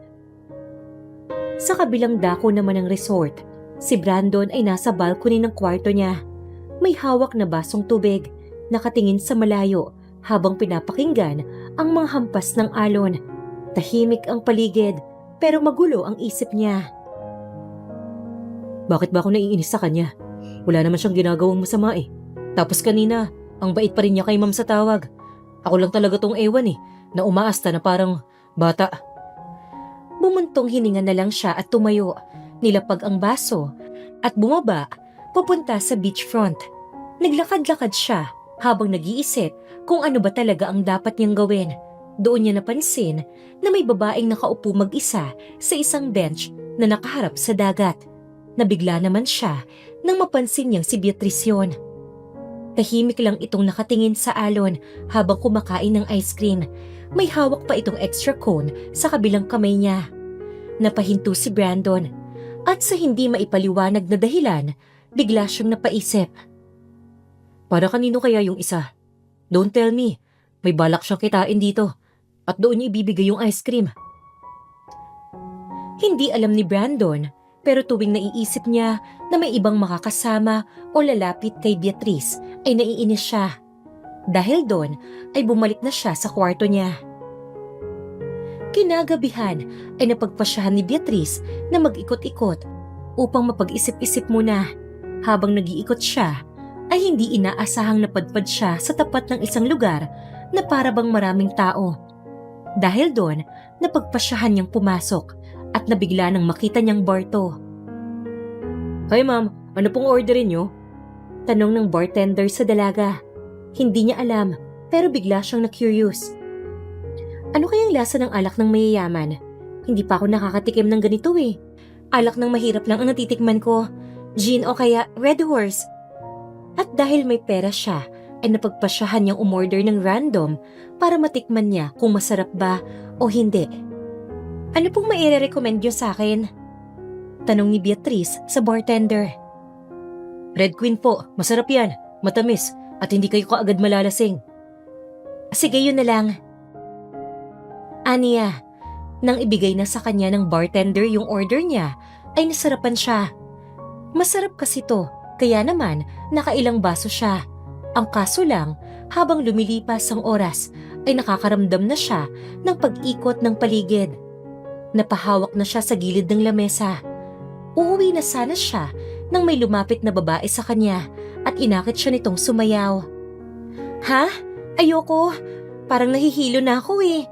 Sa kabilang dako naman ng resort, si Brandon ay nasa balcony ng kwarto niya. May hawak na basong tubig, nakatingin sa malayo habang pinapakinggan ang mga hampas ng alon. Tahimik ang paligid pero magulo ang isip niya. Bakit ba ako naiinis sa kanya? Wala naman siyang ginagawang masama eh. Tapos kanina, ang bait pa rin niya kay ma'am sa tawag. Ako lang talaga tong ewan eh, na umaasta na parang bata. Bumuntong hininga na lang siya at tumayo, nilapag ang baso, at bumaba, papunta sa beachfront. Naglakad-lakad siya habang nag-iisip kung ano ba talaga ang dapat niyang gawin. Doon niya napansin na may babaeng nakaupo mag-isa sa isang bench na nakaharap sa dagat. Nabigla naman siya nang mapansin niyang si Beatrice yun. Tahimik lang itong nakatingin sa alon habang kumakain ng ice cream. May hawak pa itong extra cone sa kabilang kamay niya. Napahinto si Brandon at sa hindi maipaliwanag na dahilan, bigla siyang napaisip. Para kanino kaya yung isa? Don't tell me, may balak siyang kitain dito at doon niya ibibigay yung ice cream. Hindi alam ni Brandon, pero tuwing naiisip niya na may ibang makakasama o lalapit kay Beatrice ay naiinis siya. Dahil doon ay bumalik na siya sa kwarto niya. Kinagabihan ay napagpasyahan ni Beatrice na mag-ikot-ikot upang mapag-isip-isip muna. Habang nag-iikot siya, ay hindi inaasahang napadpad siya sa tapat ng isang lugar na para bang maraming tao. Dahil doon, napagpasyahan niyang pumasok at nabigla nang makita niyang bar to. Hi ma'am, ano pong orderin niyo? Tanong ng bartender sa dalaga. Hindi niya alam, pero bigla siyang na-curious. Ano kayang lasa ng alak ng mayayaman? Hindi pa ako nakakatikim ng ganito eh. Alak ng mahirap lang ang natitikman ko. Gin o kaya Red Horse. At dahil may pera siya, ay napagpasyahan niyang umorder ng random para matikman niya kung masarap ba o hindi. Ano pong maire-recommend niyo sa akin? Tanong ni Beatrice sa bartender. Red Queen po, masarap yan, matamis at hindi kayo kaagad malalasing. Sige, yun na lang. Aniya, nang ibigay na sa kanya ng bartender yung order niya, ay nasarapan siya. Masarap kasi to, kaya naman nakailang baso siya. Ang kaso lang, habang lumilipas ang oras, ay nakakaramdam na siya ng pag-ikot ng paligid. Napahawak na siya sa gilid ng lamesa. Uuwi na sana siya nang may lumapit na babae sa kanya at inakit siya nitong sumayaw. Ha? Ayoko. Parang nahihilo na ako eh.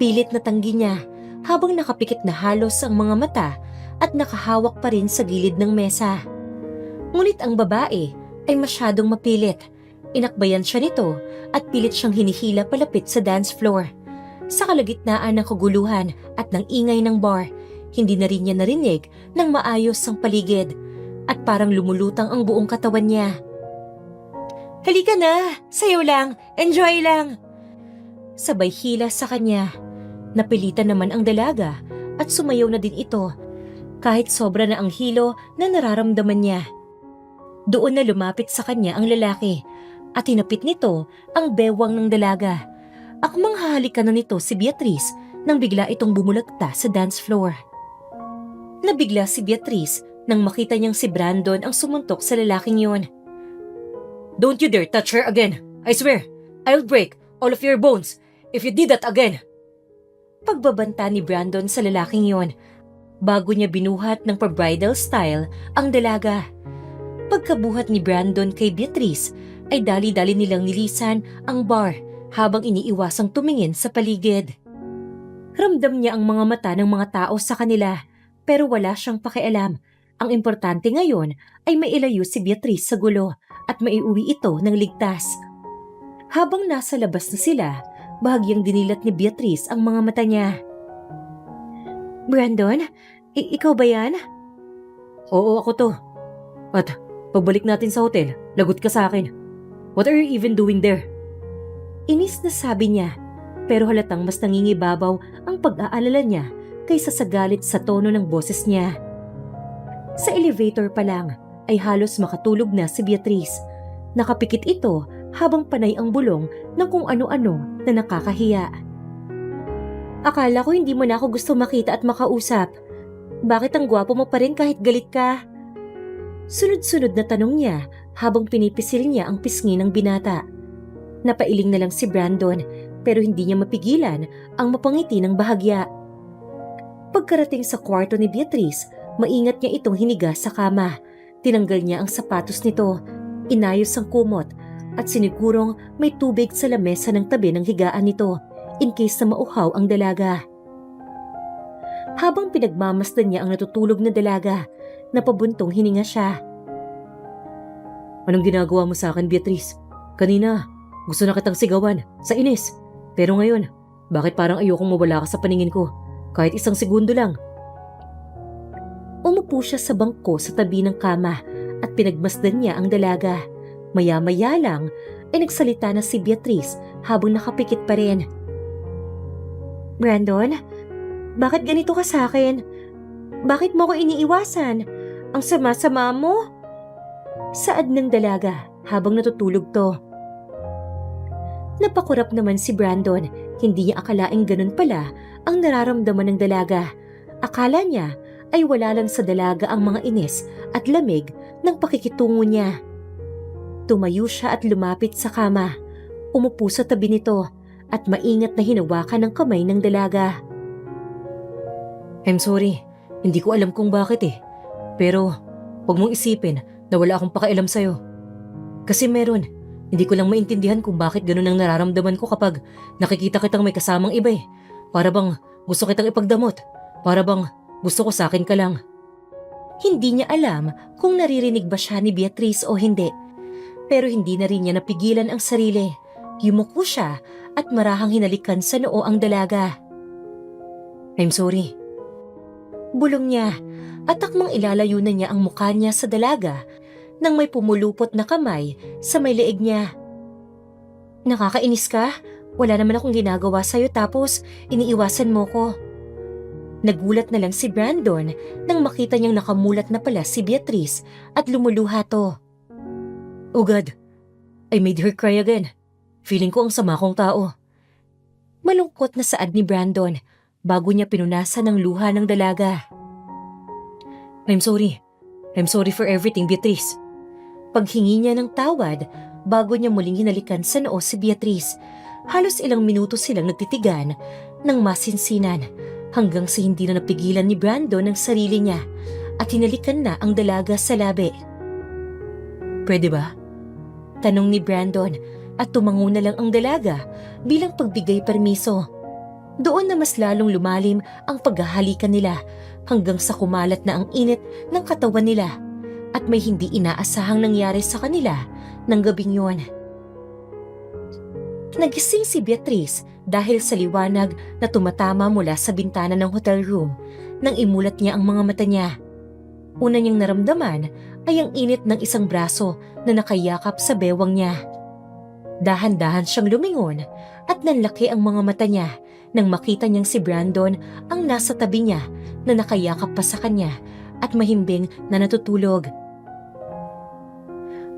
Pilit na tanggi niya habang nakapikit na halos ang mga mata at nakahawak pa rin sa gilid ng mesa. Ngunit ang babae ay masyadong mapilit. Inakbayan siya nito at pilit siyang hinihila palapit sa dance floor. Sa kalagitnaan ng kaguluhan at ng ingay ng bar, hindi na rin niya narinig ng maayos ang paligid at parang lumulutang ang buong katawan niya. Halika na! Sayo lang! Enjoy lang! Sabay hila sa kanya. Napilitan naman ang dalaga at sumayaw na din ito kahit sobra na ang hilo na nararamdaman niya. Doon na lumapit sa kanya ang lalaki at hinapit nito ang bewang ng dalaga. Akmang hahalikan na nito si Beatrice nang bigla itong bumulagta sa dance floor. Nabigla si Beatrice nang makita niyang si Brandon ang sumuntok sa lalaking yon. Don't you dare touch her again. I swear, I'll break all of your bones if you did that again. Pagbabanta ni Brandon sa lalaking yon, bago niya binuhat ng pa-bridal style ang dalaga. Pagkabuhat ni Brandon kay Beatrice, ay dali-dali nilang nilisan ang bar habang iniiwasang tumingin sa paligid. Ramdam niya ang mga mata ng mga tao sa kanila, pero wala siyang pakialam. Ang importante ngayon ay mailayo si Beatrice sa gulo at maiuwi ito ng ligtas. Habang nasa labas na sila, bahagyang dinilat ni Beatrice ang mga mata niya. Brandon, ikaw ba yan? Oo, ako to. At pagbalik natin sa hotel, lagot ka sa akin. What are you even doing there? Inis na sabi niya, pero halatang mas nangingibabaw ang pag-aalala niya kaysa sa galit sa tono ng boses niya. Sa elevator pa lang ay halos makatulog na si Beatrice. Nakapikit ito habang panay ang bulong ng kung ano-ano na nakakahiya. Akala ko hindi mo na ako gusto makita at makausap. Bakit ang gwapo mo pa rin kahit galit ka? Sunod-sunod na tanong niya habang pinipisil niya ang pisngi ng binata. Napailing na lang si Brandon pero hindi niya mapigilan ang mapangiti ng bahagya. Pagkarating sa kwarto ni Beatrice Maingat niya itong hiniga sa kama. Tinanggal niya ang sapatos nito, inayos ang kumot, at sinigurong may tubig sa lamesa ng tabi ng higaan nito in case na mauhaw ang dalaga. Habang pinagmamasdan niya ang natutulog na dalaga, napabuntong hininga siya. Anong ginagawa mo sa akin, Beatrice? Kanina, gusto na kitang sigawan, sa inis. Pero ngayon, bakit parang ayokong mawala ka sa paningin ko? Kahit isang segundo lang. Umupo siya sa bangko sa tabi ng kama at pinagmasdan niya ang dalaga. Maya-maya lang ay nagsalita na si Beatrice habang nakapikit pa rin. Brandon, bakit ganito ka sa akin? Bakit mo ko iniiwasan? Ang sama-sama mo? Saad ng dalaga habang natutulog to. Napakurap naman si Brandon. Hindi niya akalaing ganun pala ang nararamdaman ng dalaga. Akala niya ay wala lang sa dalaga ang mga inis at lamig ng pakikitungo niya. Tumayo siya at lumapit sa kama. Umupo sa tabi nito at maingat na hinawakan ng kamay ng dalaga. I'm sorry, hindi ko alam kung bakit Pero, huwag mong isipin na wala akong pakialam sa'yo. Kasi meron, hindi ko lang maintindihan kung bakit ganun ang nararamdaman ko kapag nakikita kitang may kasamang iba Para bang gusto kitang ipagdamot. Para bang gusto ko sa akin ka lang. Hindi niya alam kung naririnig ba siya ni Beatrice o hindi. Pero hindi na rin niya napigilan ang sarili. Yumuko siya at marahang hinalikan sa noo ang dalaga. I'm sorry. Bulong niya at akmang ilalayo na niya ang mukha niya sa dalaga nang may pumulupot na kamay sa may leeg niya. Nakakainis ka? Wala naman akong ginagawa sa'yo tapos iniiwasan mo ko. Nagulat na lang si Brandon nang makita niyang nakamulat na pala si Beatrice at lumuluha to. Oh God, I made her cry again. Feeling ko ang sama kong tao. Malungkot na saad ni Brandon bago niya pinunasan ng luha ng dalaga. I'm sorry. I'm sorry for everything, Beatrice. Paghingi niya ng tawad bago niya muling hinalikan sa noo si Beatrice, halos ilang minuto silang nagtitigan ng masinsinan hanggang sa hindi na napigilan ni Brandon ang sarili niya at hinalikan na ang dalaga sa labi. Pwede ba? Tanong ni Brandon at tumango na lang ang dalaga bilang pagbigay permiso. Doon na mas lalong lumalim ang paghahalikan nila hanggang sa kumalat na ang init ng katawan nila at may hindi inaasahang nangyari sa kanila ng gabing yon. Nagising si Beatrice dahil sa liwanag na tumatama mula sa bintana ng hotel room nang imulat niya ang mga mata niya. Una niyang naramdaman ay ang init ng isang braso na nakayakap sa bewang niya. Dahan-dahan siyang lumingon at nanlaki ang mga mata niya nang makita niyang si Brandon ang nasa tabi niya na nakayakap pa sa kanya at mahimbing na natutulog.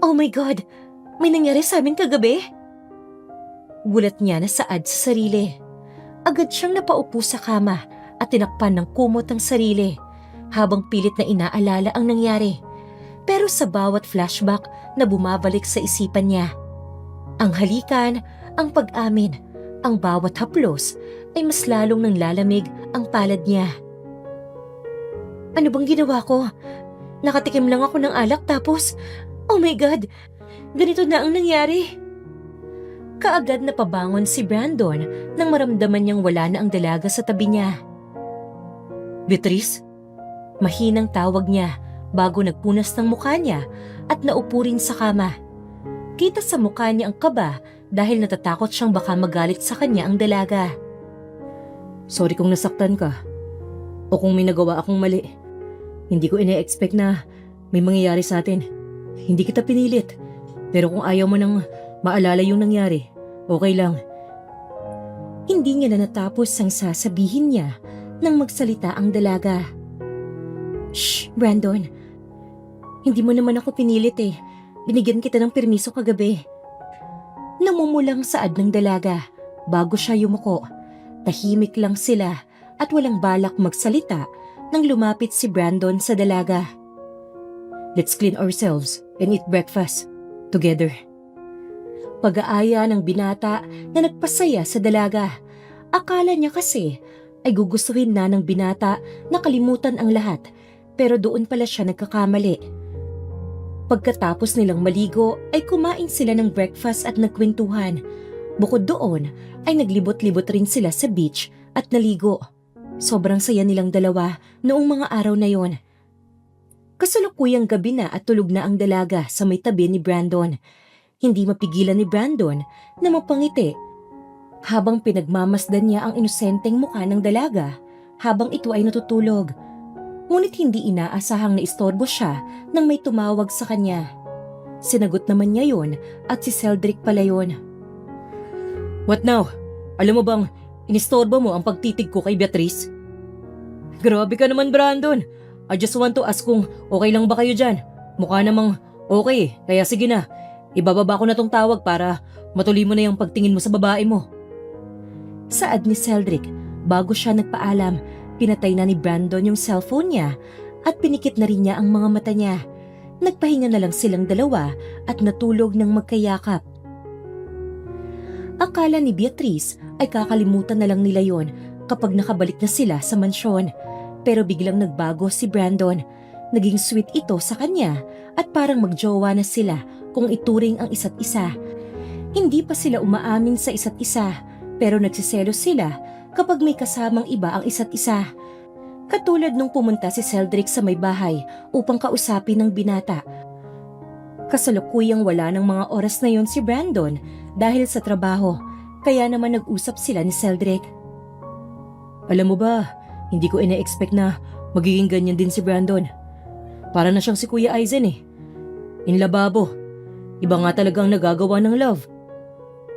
Oh my God! May nangyari sa amin kagabi? Gulat niya na saad sa sarili. Agad siyang napaupo sa kama at tinakpan ng kumot ang sarili habang pilit na inaalala ang nangyari. Pero sa bawat flashback na bumabalik sa isipan niya, ang halikan, ang pag-amin, ang bawat haplos ay mas lalong nanglalamig ang palad niya. Ano bang ginawa ko? Nakatikim lang ako ng alak tapos, oh my God, ganito na ang nangyari. Kaagad na pabangon si Brandon nang maramdaman niyang wala na ang dalaga sa tabi niya. Beatrice? Mahinang tawag niya bago nagpunas ng mukha niya at naupo rin sa kama. Kita sa mukha niya ang kaba dahil natatakot siyang baka magalit sa kanya ang dalaga. Sorry kung nasaktan ka. O kung may nagawa akong mali. Hindi ko ine-expect na may mangyayari sa atin. Hindi kita pinilit. Pero kung ayaw mo nang maalala yung nangyari, okay lang. Hindi niya na natapos ang sasabihin niya nang magsalita ang dalaga. Shh, Brandon. Hindi mo naman ako pinilit Binigyan kita ng permiso kagabi. Namumulang saad ng dalaga bago siya yumuko. Tahimik lang sila at walang balak magsalita nang lumapit si Brandon sa dalaga. Let's clean ourselves and eat breakfast together. Pag-aaya ng binata na nagpasaya sa dalaga. Akala niya kasi ay gugustuhin na ng binata na kalimutan ang lahat pero doon pala siya nagkakamali. Pagkatapos nilang maligo ay kumain sila ng breakfast at nagkwentuhan. Bukod doon ay naglibot-libot rin sila sa beach at naligo. Sobrang saya nilang dalawa noong mga araw na yon. Kasalukuyang gabi na at tulog na ang dalaga sa may tabi ni Brandon. Hindi mapigilan ni Brandon na mapangiti habang pinagmamasdan niya ang inosenteng mukha ng dalaga habang ito ay natutulog. Ngunit hindi inaasahang naistorbo siya nang may tumawag sa kanya. Sinagot naman niya yon at si Cedric pala yon. What now? Alam mo bang inistorbo mo ang pagtitig ko kay Beatrice? Grabe ka naman, Brandon. I just want to ask kung okay lang ba kayo dyan. Mukha namang okay, kaya sige na. Ibababa ko na tong tawag para matuloy mo na yung pagtingin mo sa babae mo. Saad ni Cedric, bago siya nagpaalam, pinatay na ni Brandon yung cellphone niya at pinikit na rin niya ang mga mata niya. Nagpahinga na lang silang dalawa at natulog ng magkayakap. Akala ni Beatrice ay kakalimutan na lang nila yon kapag nakabalik na sila sa mansyon. Pero biglang nagbago si Brandon. Naging sweet ito sa kanya at parang magjowa na sila kung ituring ang isa't isa. Hindi pa sila umaamin sa isa't isa pero nagsiselos sila kapag may kasamang iba ang isa't isa. Katulad nung pumunta si Cedric sa may bahay upang kausapin ng binata. Kasalukuyang wala ng mga oras na yon si Brandon dahil sa trabaho, kaya naman nag-usap sila ni Cedric. Alam mo ba, hindi ko ina-expect na magiging ganyan din si Brandon. Para na siyang si Kuya Aizen eh. In lababo. Iba nga talagang nagagawa ng love.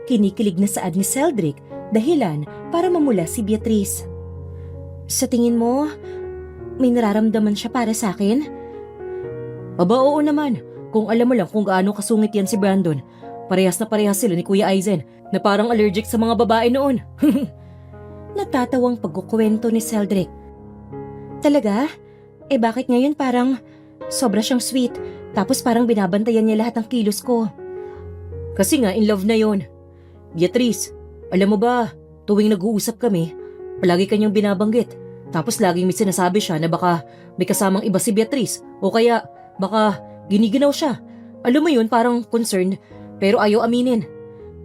Kinikilig na saad ni Cedric dahilan para mamula si Beatrice. Sa tingin mo, may nararamdaman siya para sa akin? Aba oo naman, kung alam mo lang kung gaano kasungit yan si Brandon. Parehas na parehas sila ni Kuya Aizen na parang allergic sa mga babae noon. Natatawang pagkukwento ni Cedric. Talaga? Eh bakit ngayon parang sobra siyang sweet tapos parang binabantayan niya lahat ng kilos ko? Kasi nga in love na yon. Beatrice, alam mo ba, tuwing nag-uusap kami, palagi kanyang binabanggit. Tapos laging may sinasabi siya na baka may kasamang iba si Beatrice o kaya baka giniginaw siya. Alam mo yun, parang concerned pero ayaw aminin.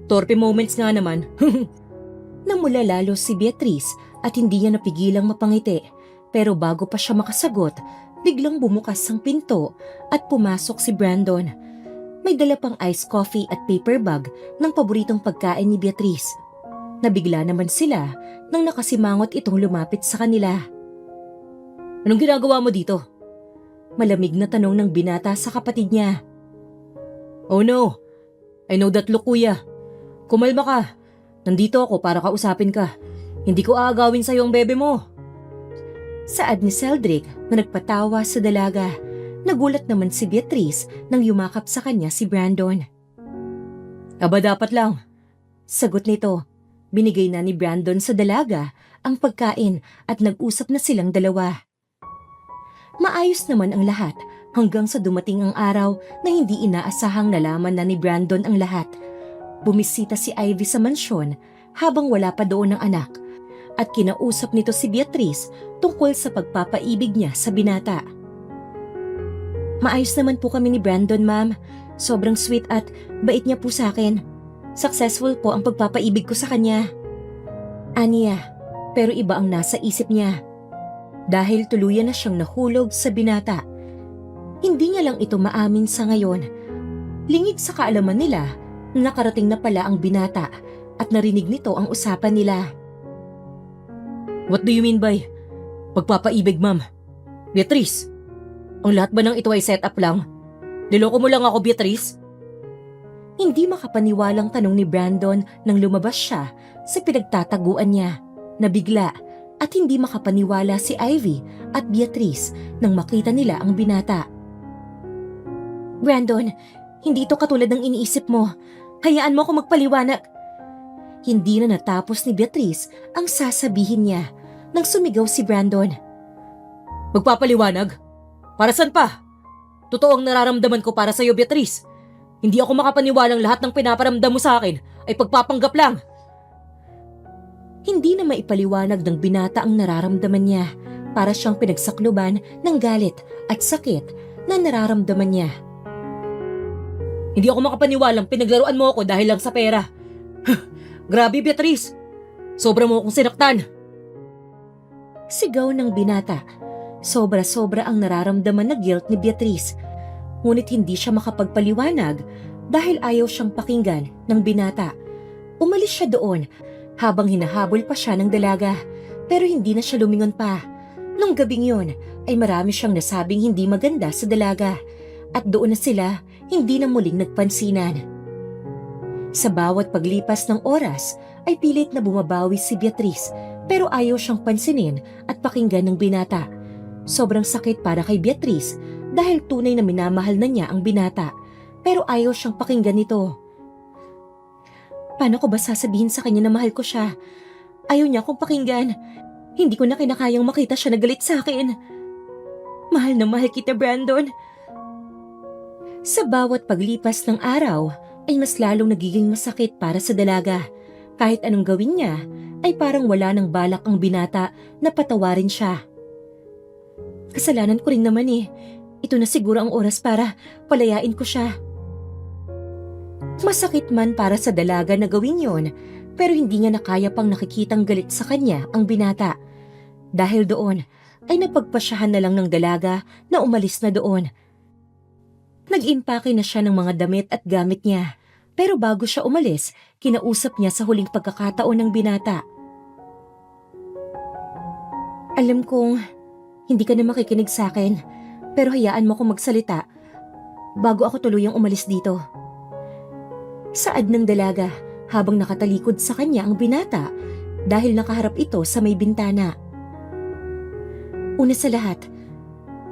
Torpe moments nga naman. Namula lalo si Beatrice at hindi niya napigilang mapangiti. Pero bago pa siya makasagot, biglang bumukas ang pinto at pumasok si Brandon. May dala pang iced coffee at paper bag ng paboritong pagkain ni Beatrice. Nabigla naman sila nang nakasimangot itong lumapit sa kanila. Anong ginagawa mo dito? Malamig na tanong ng binata sa kapatid niya. Oh no, I know that look kuya. Kumalma ka, nandito ako para kausapin ka. Hindi ko aagawin sa'yo ang bebe mo. Saad ni Cedric na nagpatawa sa dalaga. Nagulat naman si Beatrice nang yumakap sa kanya si Brandon. Aba dapat lang. Sagot nito. Binigay na ni Brandon sa dalaga ang pagkain at nag-usap na silang dalawa. Maayos naman ang lahat hanggang sa dumating ang araw na hindi inaasahang nalaman na ni Brandon ang lahat. Bumisita si Ivy sa mansyon habang wala pa doon ang anak at kinausap nito si Beatrice tungkol sa pagpapaibig niya sa binata. Maayos naman po kami ni Brandon, ma'am. Sobrang sweet at bait niya po sa akin. Successful po ang pagpapaibig ko sa kanya. Aniya, pero iba ang nasa isip niya. Dahil tuluyan na siyang nahulog sa binata. Hindi niya lang ito maamin sa ngayon. Lingid sa kaalaman nila, nakarating na pala ang binata at narinig nito ang usapan nila. What do you mean by pagpapaibig, ma'am? Beatrice, ang lahat ba ng ito ay set up lang? Niloko mo lang ako, Beatrice? Hindi makapaniwalang tanong ni Brandon nang lumabas siya sa pinagtataguan niya. Nabigla at hindi makapaniwala si Ivy at Beatrice nang makita nila ang binata. Brandon, hindi ito katulad ng iniisip mo. Hayaan mo ako magpaliwanag. Hindi na natapos ni Beatrice ang sasabihin niya nang sumigaw si Brandon. Magpapaliwanag? Para saan pa? Totoo ang nararamdaman ko para sa'yo, Beatrice. Hindi ako makapaniwalang lahat ng pinaparamdam mo sa akin ay pagpapanggap lang. Hindi na maipaliwanag ng binata ang nararamdaman niya Para siyang pinagsakluban ng galit at sakit na nararamdaman niya. Hindi ako makapaniwalang pinaglaruan mo ako dahil lang sa pera. Grabe, Beatrice. Sobra mo akong sinaktan. Sigaw ng binata. Sobra-sobra ang nararamdaman na guilt ni Beatrice. Ngunit hindi siya makapagpaliwanag dahil ayaw siyang pakinggan ng binata. Umalis siya doon habang hinahabol pa siya ng dalaga, pero hindi na siya lumingon pa. Nung gabing yun ay marami siyang nasabing hindi maganda sa dalaga at doon na sila hindi na muling nagpansinan. Sa bawat paglipas ng oras ay pilit na bumabawi si Beatrice pero ayaw siyang pansinin at pakinggan ng binata. Sobrang sakit para kay Beatrice dahil tunay na minamahal na niya ang binata pero ayaw siyang pakinggan nito. Paano ko ba sasabihin sa kanya na mahal ko siya? Ayaw niya akong pakinggan. Hindi ko na kinakayang makita siya na galit sa akin. Mahal na mahal kita, Brandon. Sa bawat paglipas ng araw ay mas lalong nagiging masakit para sa dalaga. Kahit anong gawin niya ay parang wala nang balak ang binata na patawarin siya. Kasalanan ko rin naman eh. Ito na siguro ang oras para palayain ko siya. Masakit man para sa dalaga na gawin yon, pero hindi niya nakaya pang nakikitang galit sa kanya ang binata. Dahil doon ay napagpasyahan na lang ng dalaga na umalis na doon. Nag-impake na siya ng mga damit at gamit niya. Pero bago siya umalis, kinausap niya sa huling pagkakataon ng binata. Alam kong hindi ka na makikinig sa akin, pero hayaan mo akong magsalita bago ako tuluyang umalis dito. Saad ng dalaga habang nakatalikod sa kanya ang binata dahil nakaharap ito sa may bintana. Una sa lahat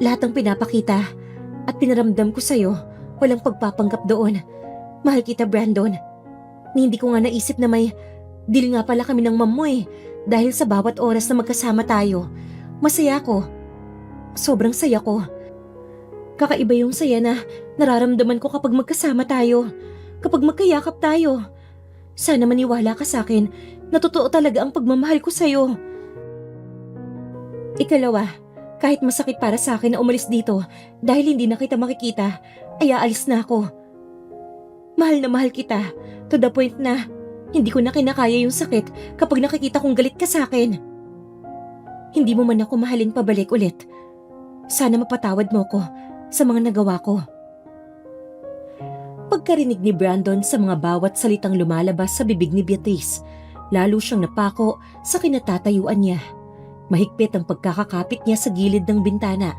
ng pinapakita at pinaramdam ko sa'yo, walang pagpapanggap doon. Mahal kita, Brandon. Hindi ko nga naisip na may deal nga pala kami ng mom mo eh. Dahil sa bawat oras na magkasama tayo, masaya ko. Sobrang saya ko. Kakaiba yung saya na nararamdaman ko kapag magkasama tayo. Kapag magkayakap tayo. Sana maniwala ka sa akin na totoo talaga ang pagmamahal ko sa'yo. Ikalawa, kahit masakit para sa akin na umalis dito dahil hindi na kita makikita, ay aalis na ako. Mahal na mahal kita to the point na hindi ko na kinakaya yung sakit kapag nakikita kong galit ka sa akin. Hindi mo man ako mahalin pabalik ulit. Sana mapatawad mo ko sa mga nagawa ko. Pagkarinig ni Brandon sa mga bawat salitang lumalabas sa bibig ni Beatrice, lalo siyang napako sa kinatatayuan niya. Mahigpit ang pagkakakapit niya sa gilid ng bintana.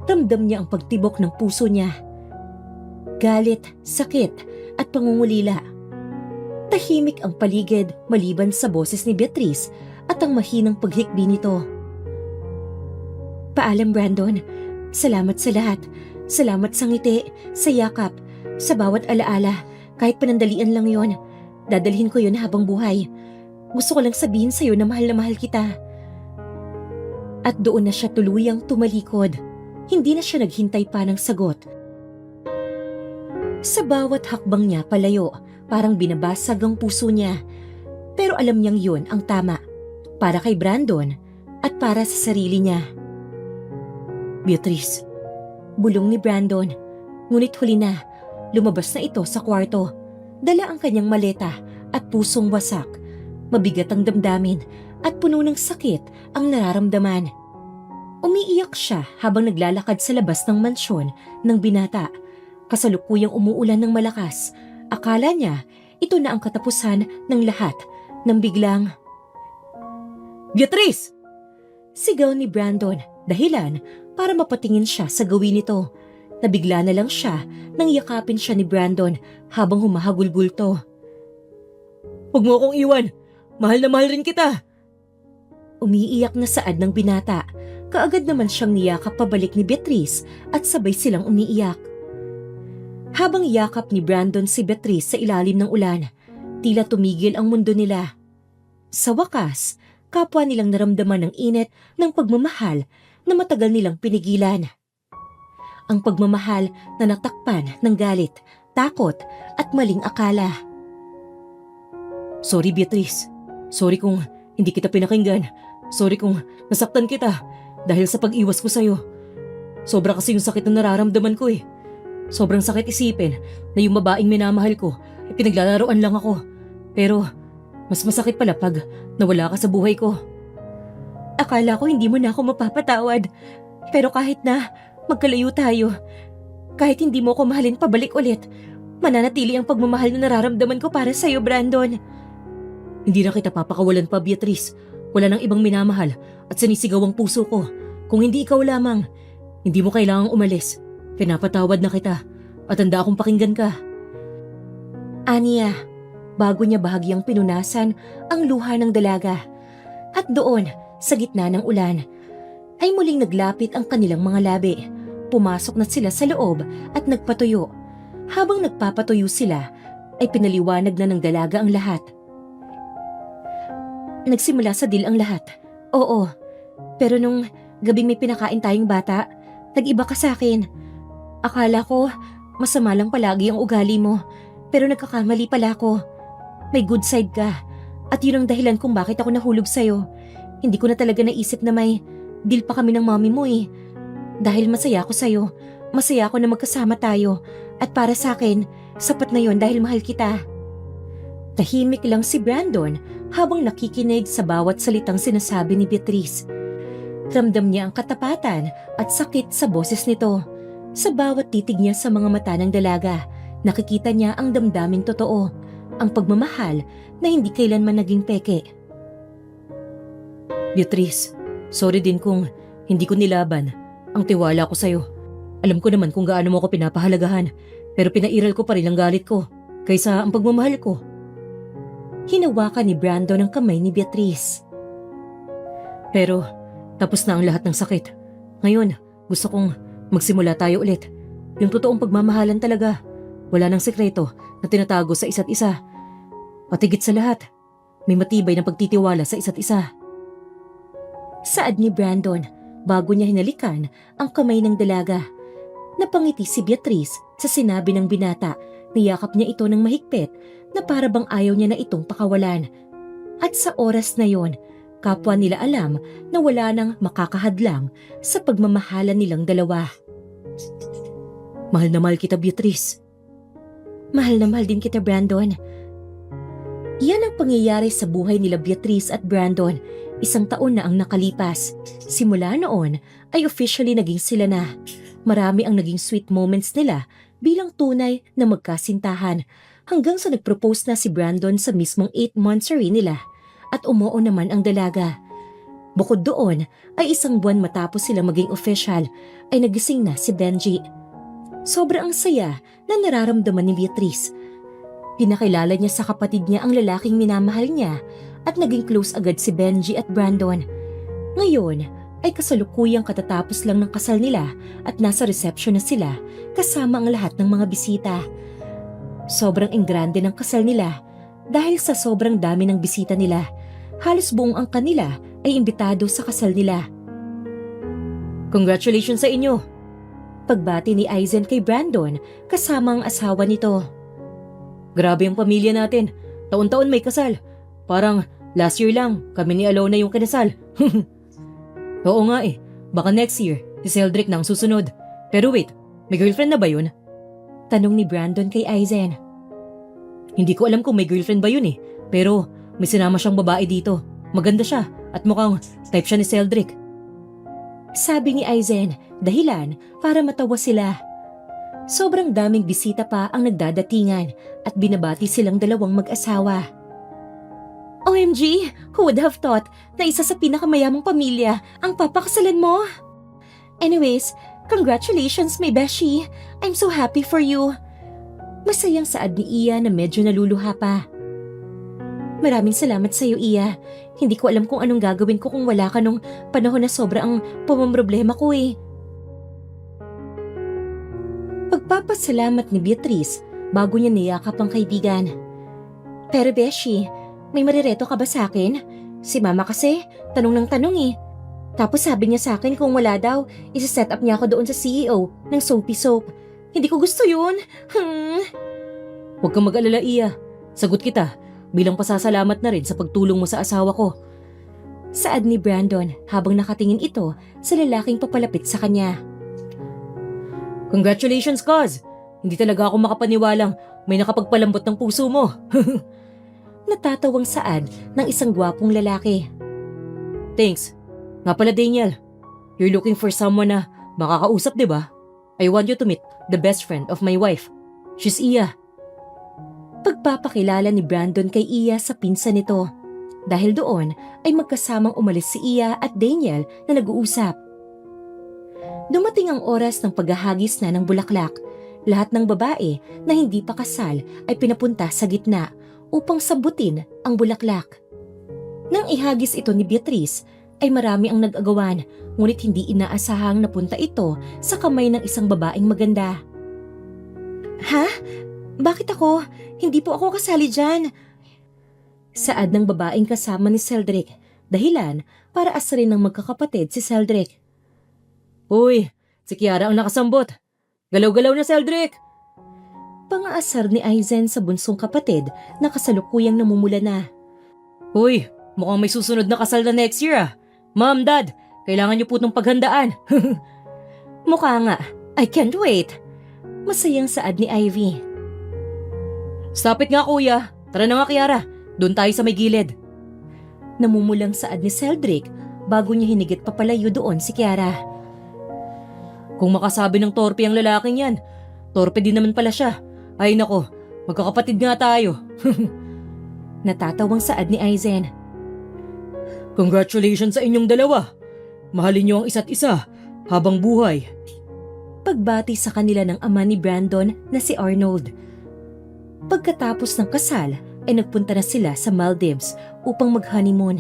Ramdam niya ang pagtibok ng puso niya. Galit, sakit, at pangungulila. Tahimik ang paligid maliban sa boses ni Beatrice at ang mahinang paghikbi nito. Paalam, Brandon. Salamat sa lahat. Salamat sa ngiti, sa yakap, sa bawat alaala. Kahit panandalian lang yon, dadalhin ko yon habang buhay. Gusto ko lang sabihin sa'yo na mahal kita. At doon na siya tuluyang tumalikod. Hindi na siya naghintay pa ng sagot. Sa bawat hakbang niya palayo, parang binabasag ang puso niya. Pero alam niyang yun ang tama. Para kay Brandon at para sa sarili niya. Beatrice, bulong ni Brandon. Ngunit huli na, lumabas na ito sa kwarto. Dala ang kanyang maleta at pusong wasak. Mabigat ang damdamin at puno ng sakit ang nararamdaman. Umiiyak siya habang naglalakad sa labas ng mansyon ng binata. Kasalukuyang umuulan ng malakas. Akala niya ito na ang katapusan ng lahat nang biglang... Beatrice! Sigaw ni Brandon, dahilan para mapatingin siya sa gawin nito. Nabigla na lang siya nang yakapin siya ni Brandon habang humahagulgulto. Huwag mo akong iwan! Mahal na mahal rin kita! Umiiyak na saad ng binata. Kaagad naman siyang niyakap pabalik ni Beatrice at sabay silang umiiyak. Habang yakap ni Brandon si Beatrice sa ilalim ng ulan, tila tumigil ang mundo nila. Sa wakas, kapwa nilang naramdaman ng init ng pagmamahal na matagal nilang pinigilan. Ang pagmamahal na natakpan ng galit, takot at maling akala. Sorry, Beatrice. Sorry kung hindi kita pinakinggan. Sorry kung nasaktan kita. dahil sa pag-iwas ko sa'yo. Sobra kasi yung sakit na nararamdaman ko eh. Sobrang sakit isipin na yung babaeng minamahal ko ay pinaglalaroan lang ako. Pero mas masakit pala pag nawala ka sa buhay ko. Akala ko hindi mo na ako mapapatawad. Pero kahit na magkalayo tayo, kahit hindi mo ako mahalin pabalik ulit, mananatili ang pagmamahal na nararamdaman ko para sa'yo, Brandon. Hindi na kita papakawalan pa, Beatrice. Wala nang ibang minamahal at sinisigaw ang puso ko. Kung hindi ikaw lamang, hindi mo kailangang umalis. Pinapatawad na kita at handa akong pakinggan ka. Aniya, bago niya bahagyang pinunasan ang luha ng dalaga. At doon, sa gitna ng ulan, ay muling naglapit ang kanilang mga labi. Pumasok na sila sa loob at nagpatuyo. Habang nagpapatuyo sila, ay pinaliwanag na ng dalaga ang lahat. Nagsimula sa deal ang lahat. Oo, pero nung gabing may pinakain tayong bata, nag-iba ka sa akin. Akala ko, masama lang palagi ang ugali mo, pero nagkakamali pala ako. May good side ka, at yun ang dahilan kung bakit ako nahulog sa'yo. Hindi ko na talaga naisip na may deal pa kami ng mommy mo eh. Dahil masaya ako sa'yo, masaya ako na magkasama tayo, at para sa akin, sapat na yon dahil mahal kita. Tahimik lang si Brandon habang nakikinig sa bawat salitang sinasabi ni Beatrice. Ramdam niya ang katapatan at sakit sa boses nito. Sa bawat titig niya sa mga mata ng dalaga, nakikita niya ang damdaming totoo, ang pagmamahal na hindi kailanman naging peke. Beatrice, sorry din kung hindi ko nilaban ang tiwala ko sa'yo. Alam ko naman kung gaano mo ako pinapahalagahan, pero pinairal ko pa rin ang galit ko kaysa ang pagmamahal ko. Hinawakan ni Brandon ang kamay ni Beatrice. Pero tapos na ang lahat ng sakit. Ngayon, gusto kong magsimula tayo ulit. Yung totoong pagmamahalan talaga. Wala nang sekreto na tinatago sa isa't isa. At higit sa lahat, may matibay na pagtitiwala sa isa't isa. Saad ni Brandon bago niya hinalikan ang kamay ng dalaga. Napangiti si Beatrice sa sinabi ng binata. Niyakap niya ito ng mahigpit na para bang ayaw niya na itong pakawalan. At sa oras na yon, kapwa nila alam na wala nang makakahadlang sa pagmamahalan nilang dalawa. Mahal na mahal kita, Beatrice. Mahal na mahal din kita, Brandon. Yan ang pangyayari sa buhay nila Beatrice at Brandon. 1 taon na ang nakalipas. Simula noon ay officially naging sila na. Marami ang naging sweet moments nila bilang tunay na magkasintahan hanggang sa nagpropose na si Brandon sa mismong 8th monthsary nila at umuo naman ang dalaga. Bukod doon ay 1 buwan matapos sila maging official ay nagising na si Benji. Sobrang saya na nararamdaman ni Beatrice. Pinakilala niya sa kapatid niya ang lalaking minamahal niya at naging close agad si Benji at Brandon. Ngayon ay kasalukuyang katatapos lang ng kasal nila at nasa reception na sila kasama ang lahat ng mga bisita. Sobrang engrande ng kasal nila dahil sa sobrang dami ng bisita nila. Halos buong angkan nila ay imbitado sa kasal nila. Congratulations sa inyo! Pagbati ni Aizen kay Brandon kasama ang asawa nito. Grabe ang pamilya natin. Taon-taon may kasal. Parang last year lang kami ni Alona yung kinasal. Oo nga eh. Baka next year si Celdric na ang susunod. Pero wait, may girlfriend na ba yun? Tanong ni Brandon kay Aizen. Hindi ko alam kung may girlfriend ba yun eh. Pero may sinama siyang babae dito. Maganda siya at mukhang type siya ni Celdric. Sabi ni Aizen, dahilan para matawa sila. Sobrang daming bisita pa ang nagdadatingan at binabati silang dalawang mag-asawa. OMG! Who would have thought na isa sa pinakamayamang pamilya ang papakasalan mo? Anyways, congratulations, my beshi. I'm so happy for you. Masayang saad ni Iya na medyo naluluha pa. Maraming salamat sa iyo, Iya. Hindi ko alam kung anong gagawin ko kung wala ka nung panahon na sobra ang pumamroblema ko eh. Pagpapasalamat ni Beatrice bago niya niyakap ang kaibigan. Pero Beshi, may marireto ka ba sa akin? Si Mama kasi, tanong ng tanong eh. Tapos sabi niya sa akin kung wala daw, isa-set up niya ako doon sa CEO ng Soapy Soap. Hindi ko gusto yun. Huwag kang mag-alala, Iya. Sagot kita bilang pasasalamat na rin sa pagtulong mo sa asawa ko. Saad ni Brandon habang nakatingin ito sa lalaking papalapit sa kanya. Congratulations, Kaz! Hindi talaga ako makapaniwalang may nakapagpalambot ng puso mo. Natatawang saad ng isang gwapong lalaki. Thanks. Nga pala, Daniel. You're looking for someone na makakausap, di ba? I want you to meet the best friend of my wife. She's Iya. Pagpapakilala ni Brandon kay Iya sa pinsan nito. Dahil doon ay magkasamang umalis si Iya at Daniel na nag-uusap. Dumating ang oras ng paghahagis na ng bulaklak. Lahat ng babae na hindi pa kasal ay pinapunta sa gitna upang sabutin ang bulaklak. Nang ihagis ito ni Beatrice, ay marami ang nag-agawan, ngunit hindi inaasahang napunta ito sa kamay ng isang babaeng maganda. Ha? Bakit ako? Hindi po ako kasali dyan. Saad ng babaeng kasama ni Celdric, dahilan para asarin ng magkakapatid si Celdric. Uy, si Kiara ang nakasambot. Galaw-galaw na, Celdric! Pangaasar ni Aizen sa bunsong kapatid na kasalukuyang namumula na. Uy, mukhang may susunod na kasal na next year ah. Mom, Dad, kailangan niyo po itong paghandaan. Mukha nga. I can't wait. Masayang saad ni Ivy. Stop it nga, kuya. Tara na nga, Kiara. Doon tayo sa may gilid. Namumulang saad ni Celdric bago niya hinigit papalayo doon si Kiara. Kung makasabi ng torpe ang lalaking yan, torpe din naman pala siya. Ay nako, magkakapatid nga tayo. Natatawang saad ni Aizen. Congratulations sa inyong dalawa. Mahalin niyo ang isa't isa habang buhay. Pagbati sa kanila ng ama ni Brandon na si Arnold. Pagkatapos ng kasal ay nagpunta na sila sa Maldives upang mag-honeymoon.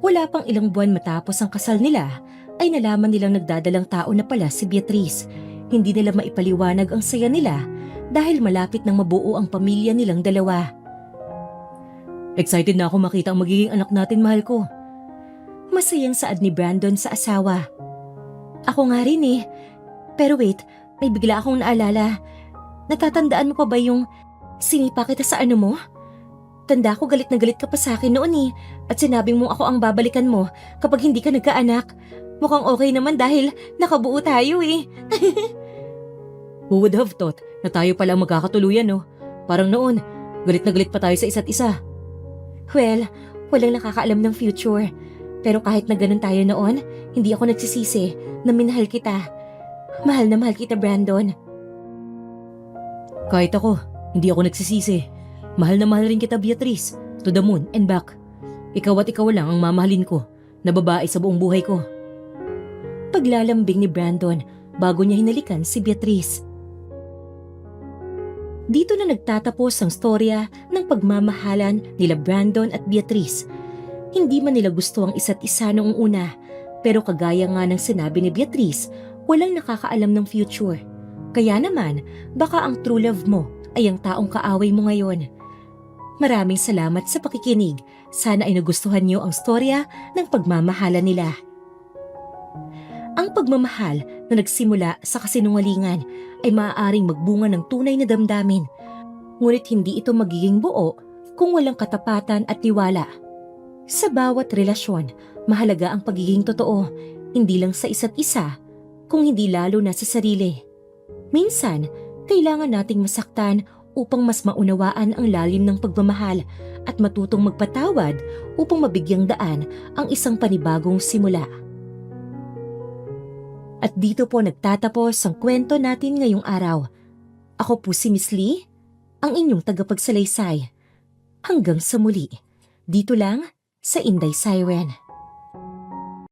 Wala pang ilang buwan matapos ang kasal nila ay nalaman nilang nagdadalang tao na pala si Beatrice. Hindi nila maipaliwanag ang saya nila dahil malapit nang mabuo ang pamilya nilang dalawa. Excited na ako makita ang magiging anak natin, mahal ko. Masayang saad ni Brandon sa asawa. Ako nga rin eh. Pero wait, may bigla akong naalala. Natatandaan mo pa ba yung sinipa kita sa ano mo? Tanda ko galit na galit ka pa sa akin noon eh. At sinabing mo ako ang babalikan mo kapag hindi ka nagkaanak. Mukhang okay naman dahil nakabuo tayo eh. Who would have thought na tayo pala ang magkakatuluyan, no? Parang noon, galit na galit pa tayo sa isa't isa. Well, walang nakakaalam ng future. Pero kahit na ganun tayo noon, hindi ako nagsisisi na minahal kita. Mahal na mahal kita, Brandon. Kahit ako, hindi ako nagsisisi. Mahal na mahal rin kita, Beatrice. To the moon and back. Ikaw at ikaw lang ang mamahalin ko na babae sa buong buhay ko. Paglalambing ni Brandon bago niya hinalikan si Beatrice. Dito na nagtatapos ang storya ng pagmamahalan nila Brandon at Beatrice. Hindi man nila gusto ang isa't isa noong una, pero kagaya nga ng sinabi ni Beatrice, walang nakakaalam ng future. Kaya naman, baka ang true love mo ay ang taong kaaway mo ngayon. Maraming salamat sa pakikinig. Sana ay nagustuhan niyo ang storya ng pagmamahalan nila. Ang pagmamahal na nagsimula sa kasinungalingan ay maaaring magbunga ng tunay na damdamin. Ngunit hindi ito magiging buo kung walang katapatan at tiwala. Sa bawat relasyon, mahalaga ang pagiging totoo, hindi lang sa isa't isa, kung hindi lalo na sa sarili. Minsan, kailangan nating masaktan upang mas maunawaan ang lalim ng pagmamahal at matutong magpatawad upang mabigyang daan ang isang panibagong simula. At dito po nagtatapos ang kwento natin ngayong araw. Ako po si Miss Lee, ang inyong tagapagsalaysay. Hanggang sa muli, dito lang sa Inday Siren.